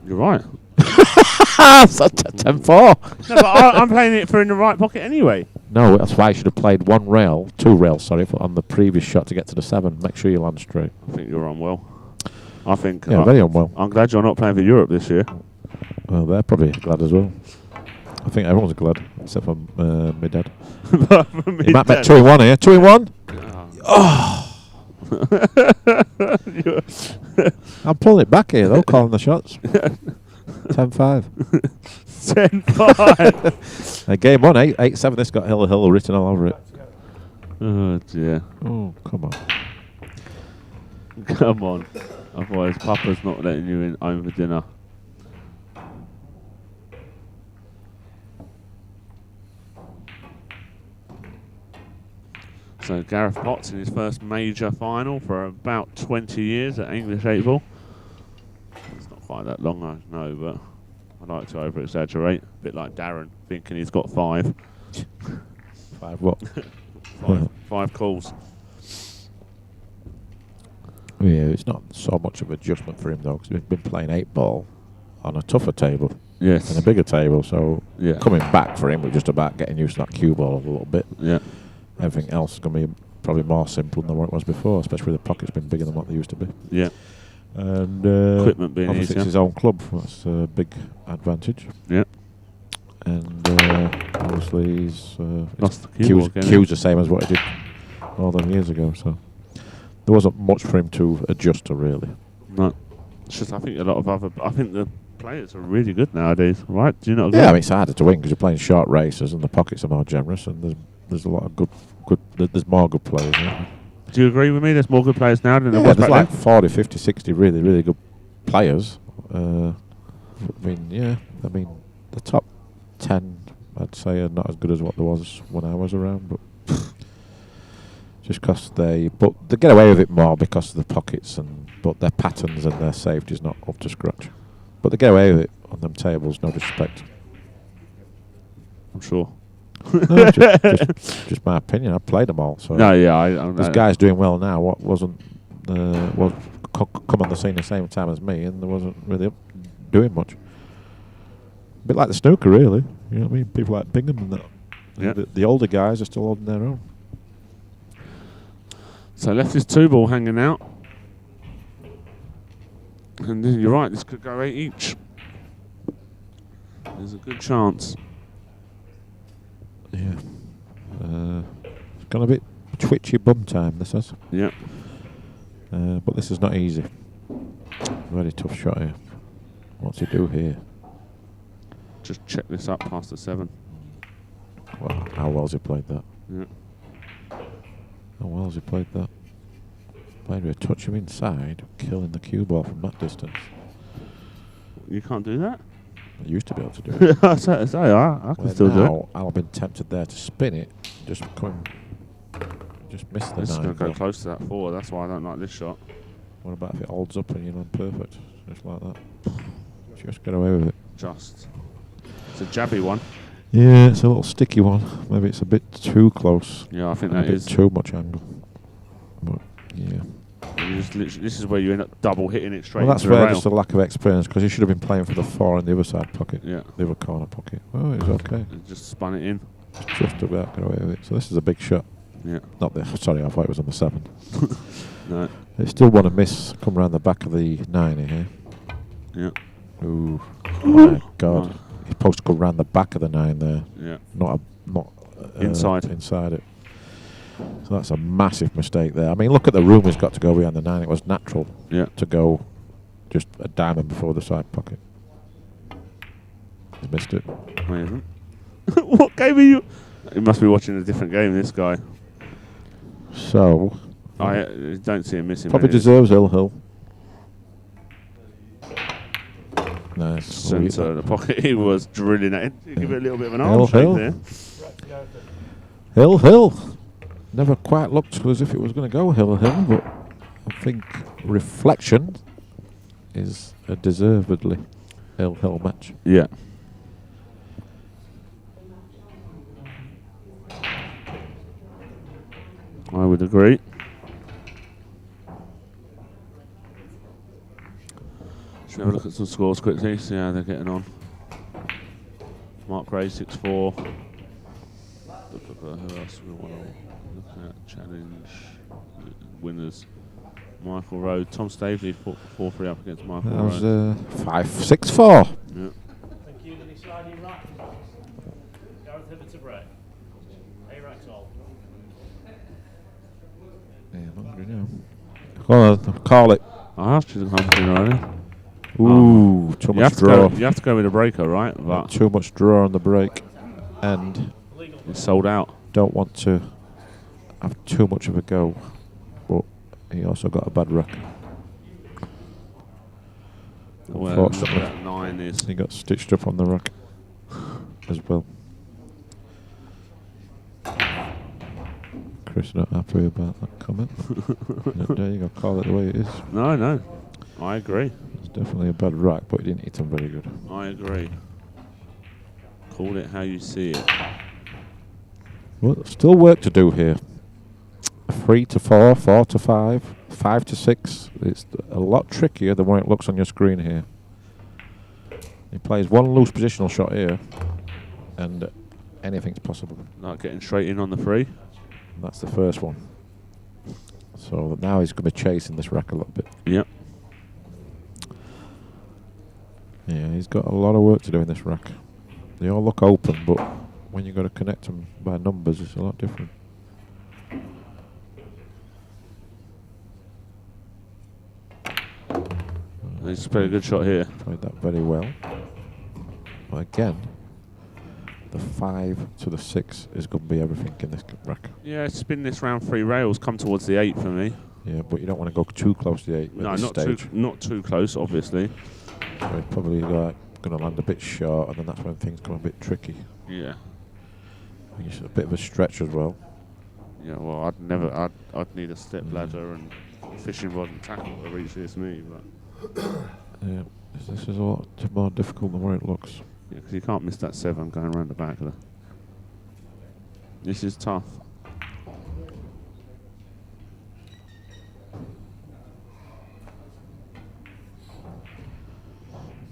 You're right. That's a 10-4. No, but I'm playing it for in the right pocket anyway. No, that's why I should have played 2 rails, sorry, on the previous shot to get to the 7. Make sure you land straight. I think you're unwell. I think. Yeah, very unwell. I'm glad you're not playing for Europe this year. Well, they're probably glad as well. I think everyone's glad, except for my dad. He might bet 2 in 1 here. 2 in 1? I'm pulling it back here, though, calling the shots. 10-5. 10-5. Game 1, 8-7. This got Hill written all over it. Oh, dear. Oh, come on. Come on. Otherwise, Papa's not letting you in home for dinner. So Gareth Potts in his first major final for about 20 years at English 8-ball. It's not quite that long, I know, but I like to over-exaggerate. A bit like Darren, thinking he's got 5. 5 what? 5 calls. Yeah, it's not so much of an adjustment for him, though, because we've been playing 8-ball on a tougher table Yes. and a bigger table, so Yeah. coming back for him was just about getting used to that cue ball a little bit. Yeah. Everything else is going to be probably more simple than what it was before, especially the pocket's been bigger than what they used to be. Yeah. And Equipment being obviously easier. it's his own club, that's a big advantage. Yeah. And obviously he's Lost the cue ball again. cue's the same as what he did all them years ago, so there wasn't much for him to adjust to, really. No. It's just I think the players are really good nowadays, right? Do you not agree? Yeah, I mean, it's harder to win because you're playing short races and the pockets are more generous, and there's a lot of good there's more good players. Right? Do you agree with me? There's more good players now than there Yeah, was there's back like 40, 50, 60 really, really good players. I mean, the top 10, I'd say, are not as good as what there was when I was around, but just because they get away with it more because of the pockets, but their patterns and their safety's not up to scratch. But they get away with it on them tables, no disrespect. I'm sure. No, just my opinion. I've played them all. So No, yeah, there's guys doing well now. What wasn't come on the scene the same time as me, and there wasn't really doing much. A bit like the snooker, really. You know what I mean? People like Bingham and that. Yeah. The older guys are still holding their own. So left is 2-ball hanging out. And then you're right, this could go 8 each. There's a good chance. Yeah. It's gone a bit twitchy bum time, this is. Yeah. But this is not easy. Very tough shot here. What's he do here? Just check this up past the 7. Well, how well's he played that? Yeah. How well's he played that? Played with a touch him inside, killing the cue ball from that distance. You can't do that? I used to be able to do it. I can still do it. I've been tempted there to spin it, just miss the This is 9. going to go but close to that 4. That's why I don't like this shot. what about if it holds up and you're not perfect? Just like that. Just get away with it. Just. It's a jabby one. Yeah, it's a little sticky one. Maybe it's a bit too close. Yeah, I think and that a bit is. too much angle. But yeah. You just this is where you end up double hitting it straight Well, that's into the where rail. just a lack of experience, because he should have been playing for the 4 in the other side pocket. Yeah. The other corner pocket. Oh, he's okay. And just spun it in. Just about got away with it. So this is a big shot. Yeah. Not the. Sorry, I thought it was on the 7. No. They still want to miss. Come around the back of the 9 here. Yeah. Ooh. Oh my God. Right. He's supposed to go round the back of the 9 there. Yeah. Not Inside. Inside it. So that's a massive mistake there. I mean, look at the room he's got to go behind the 9. It was natural to go just a diamond before the side pocket. He's missed it. No, he hasn't. What game are you? He must be watching a different game, this guy. So I don't see him missing. probably many. deserves Hill. Nice. Centre of the pocket. He was drilling it in. You give it a little bit of an Hill, arm shake Hill. there. Hill. Never quite looked as if it was going to go Hill, but I think reflection is a deservedly ill match. Yeah. I would agree. Should we have a look at some scores quickly, see how they're getting on. Mark Gray 6-4. Who else we want to look at? Challenge winners. Michael Rowe, Tom Stavely 4-3 up against Michael That Rowe. was 5-6-4. Yeah. Thank you, then it's sliding right. Gareth Hibbott to Prix. A-Rack's all. Yeah, I'm hungry now. Go on, call it. I asked you to come in already. Ooh, too You much have, to draw. go, you have to go with a breaker, right? But Too much draw on the break. And it's sold out. don't want to have too much of a go. But he also got a bad ruck. Well, Unfortunately, that 9 is. he got stitched up on the ruck as well. Chris not happy about that comment. No, there you go, call it the way it is. No, I agree. It's definitely a bad rack, but he didn't hit him very good. I agree. Call it how you see it. Well, still work to do here. 3-4, 4-5, 5-6. It's a lot trickier than what it looks on your screen here. He plays one loose positional shot here, and anything's possible. Like getting straight in on the free. That's the first one. So now he's going to be chasing this rack a little bit. Yep. Yeah, he's got a lot of work to do in this rack. They all look open, but when you've got to connect them by numbers, it's a lot different. He's played a good shot here. Played that very well. But again, the 5 to the 6 is going to be everything in this rack. Yeah, spin this round 3 rails, come towards the 8 for me. Yeah, but you don't want to go too close to the 8 No, at this stage. not too close, obviously. So he's probably going to land a bit short, and then that's when things come a bit tricky. Yeah. It's a bit of a stretch as well. Yeah, well, I'd need a step ladder and fishing rod and tackle to reach this knee, but Yeah, this is a lot more difficult than where it looks. yeah, because you can't miss that 7 going around the back of the. This is tough.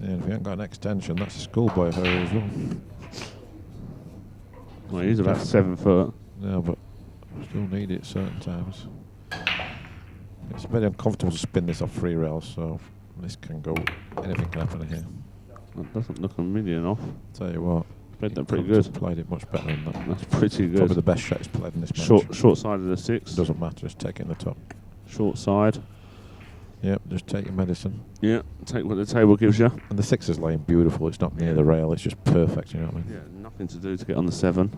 Yeah, if you haven't got an extension, that's a schoolboy hurry as well. Well, he's about 7 foot. Yeah, but still need it certain times. It's very uncomfortable to spin this off 3 rails, so this can go, anything can happen here. That doesn't look a million off. Tell you what, Played that pretty couldn't have good. Played it much better than that. That's pretty good. Probably the best shot he's played in this match. Short side of the 6. Doesn't matter, just take it in the top. Short side. Yep, just take your medicine. Yeah, take what the table gives you. And the 6 is laying beautiful. It's not near the rail. It's just perfect. You know what I mean? Yeah, nothing to do to get on the 7.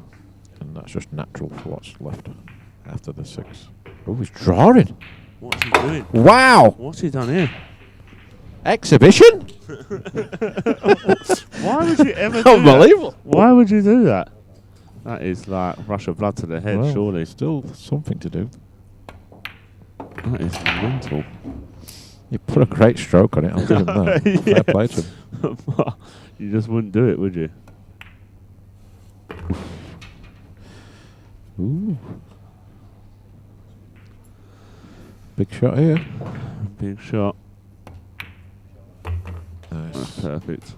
And that's just natural for what's left after the 6. Oh, he's drawing. What's he doing? Wow! What's he done here? Exhibition? Why would you ever do Unbelievable. that? Why would you do that? That is like rush of blood to the head, Well, surely. Still something to do. That is mental. You put a great stroke on it. I'll give him that. Fair play to him. You just wouldn't do it, would you? Ooh. Big shot here. Big shot. Nice. That's perfect.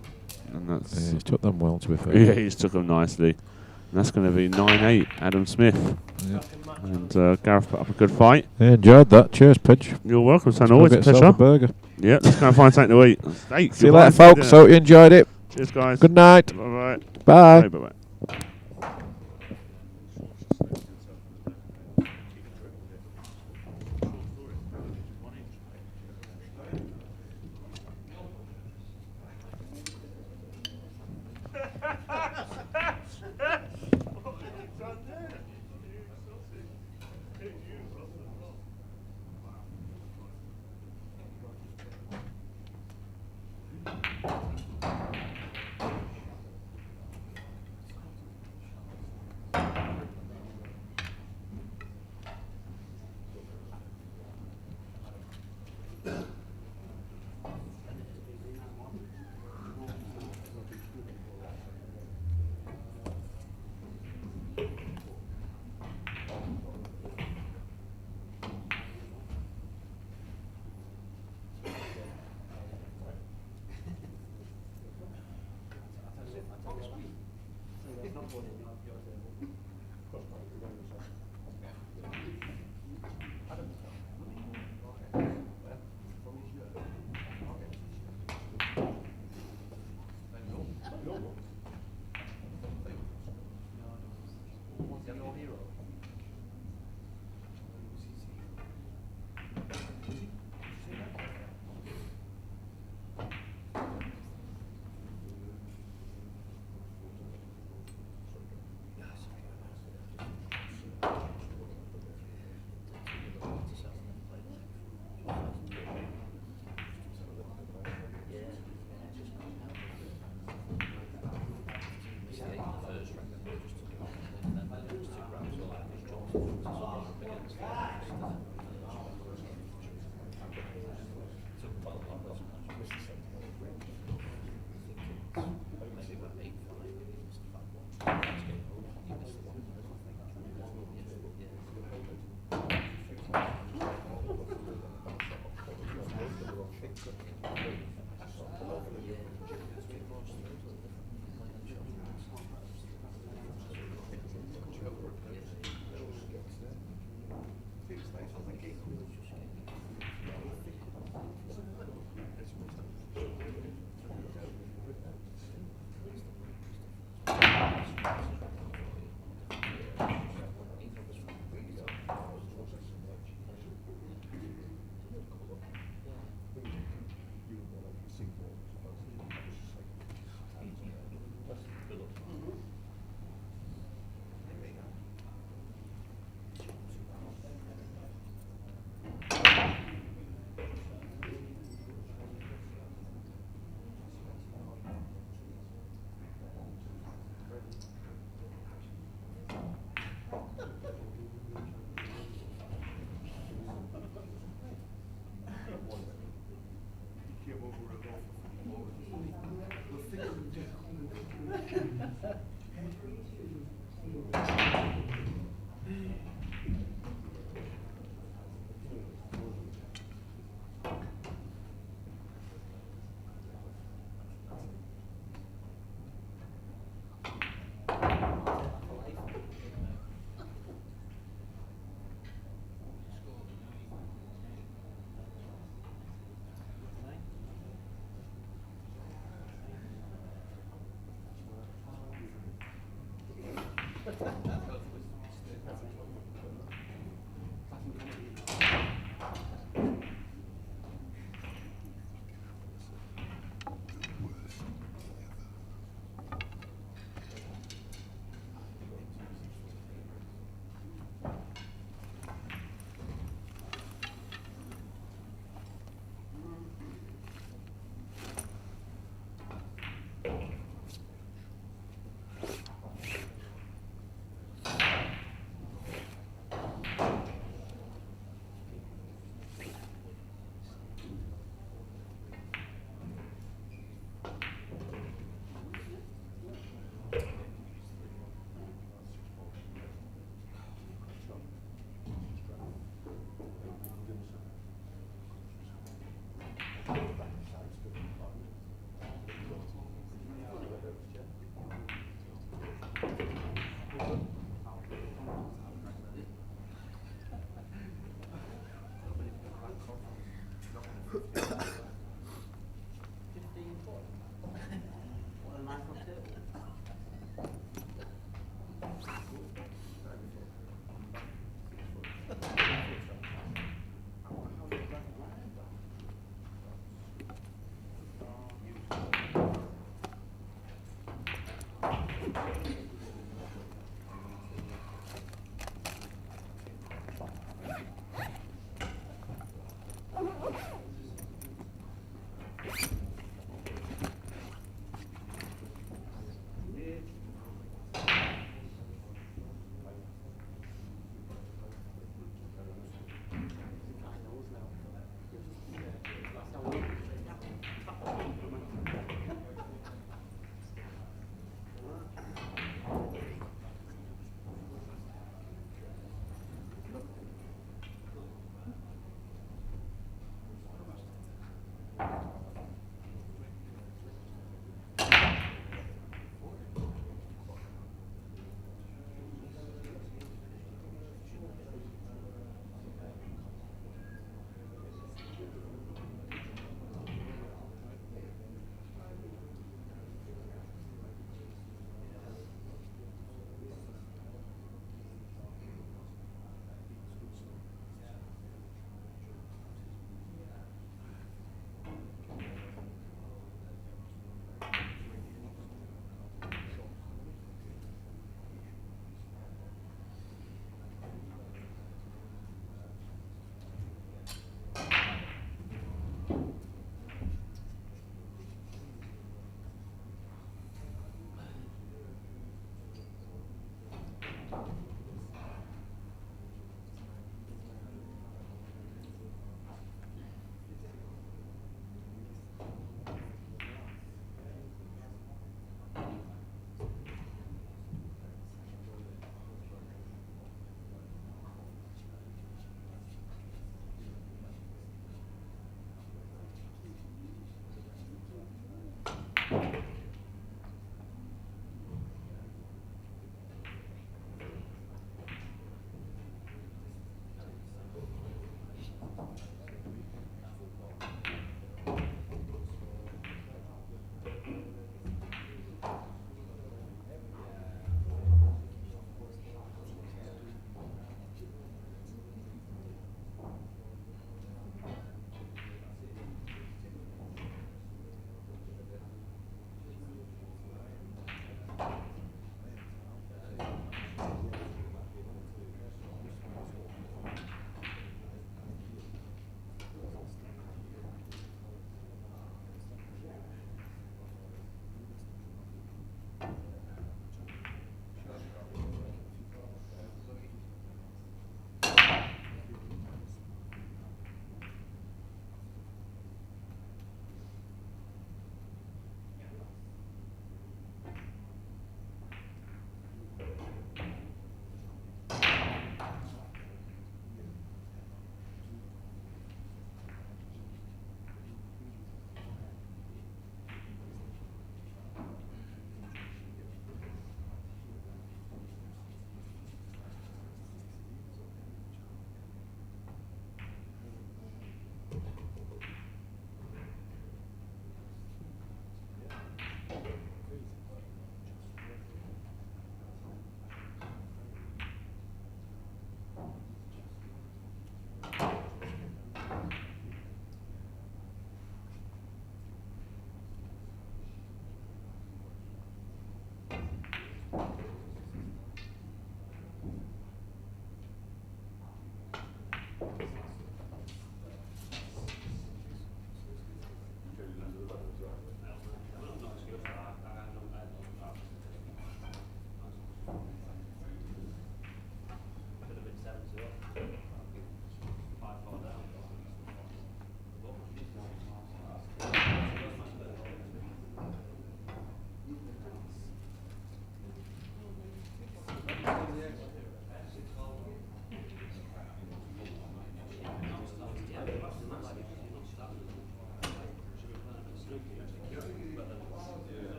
And that's Yeah, he's took them well, to be fair. yeah, he's took them nicely. And that's going to be 9-8, Adam Smith. Yeah. And Gareth put up a good fight. Yeah, enjoyed that. Cheers, Pidge. You're welcome, son. Let's go Always a get yourself pleasure. burger. Yeah, let's go and find something to eat. Steak. See you Goodbye. later, folks. Hope you enjoyed it. Cheers, guys. Good night. Bye-bye. Bye. Bye-bye.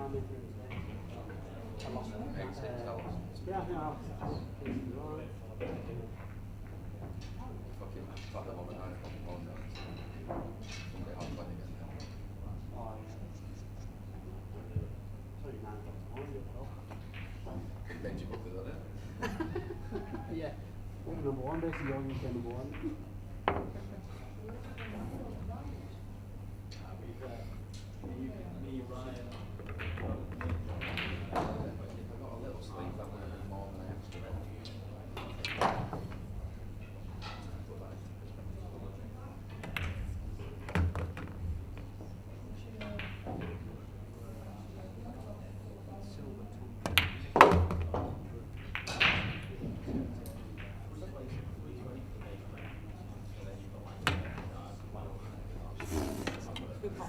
I lost Yeah, I think I'll. fucking fuck them on the 9 o'clock phone now. Someday I'll play again now. Oh, yeah. Sorry, 9 o'clock tomorrow. Benji booked it, isn't it? Yeah. What was number 1, basically, you're UK number 1. Me, Ryan. I got a little sleep, that would have been more than I actually read.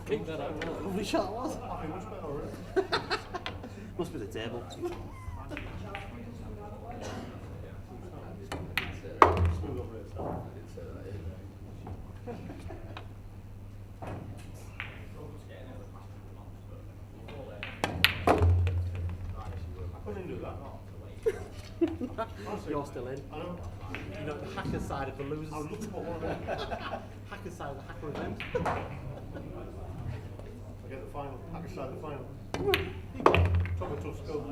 Pick that up. Lovely shot it was. Must be the table. You're still in. You know, the hacker side of the losers. Hacker side of the hacker event. I get the final, hacker side of the final. Took a tough scope.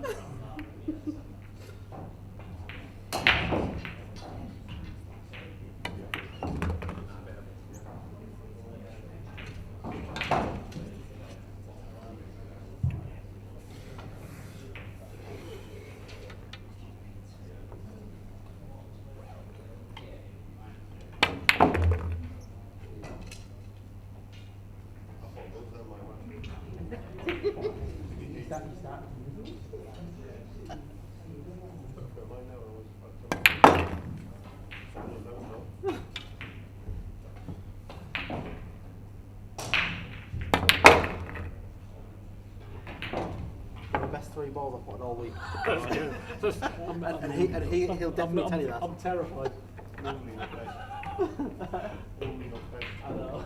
The best 3 balls I've put all week. and he'll definitely tell you that. I'm terrified. Only the best. Only the best. I know.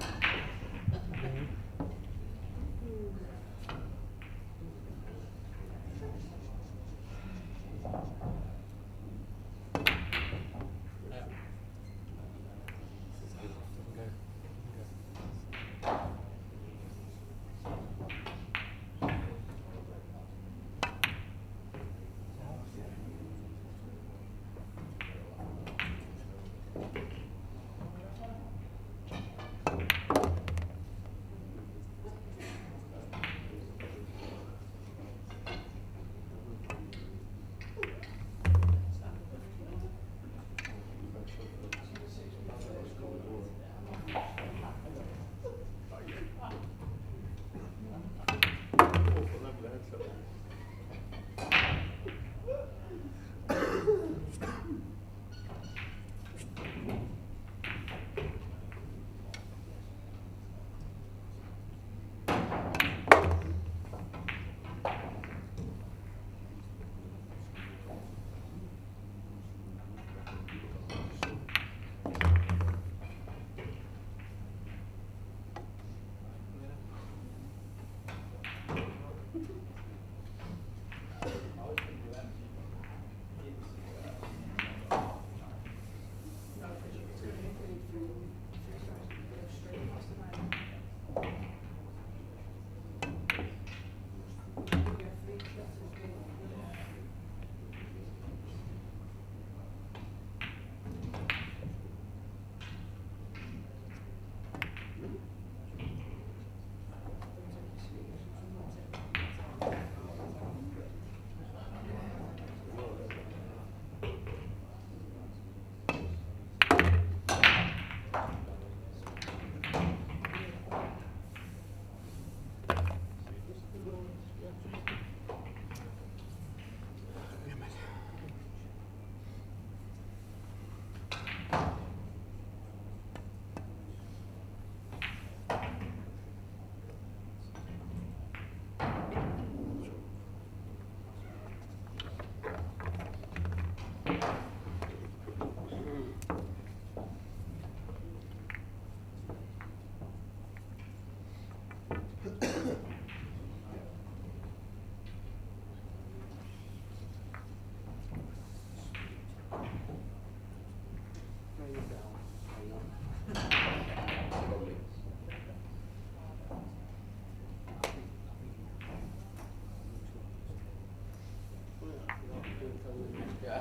Yeah.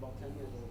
About 10 years old.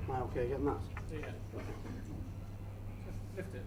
Am I okay getting that? Yeah. Lift it.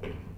Yeah.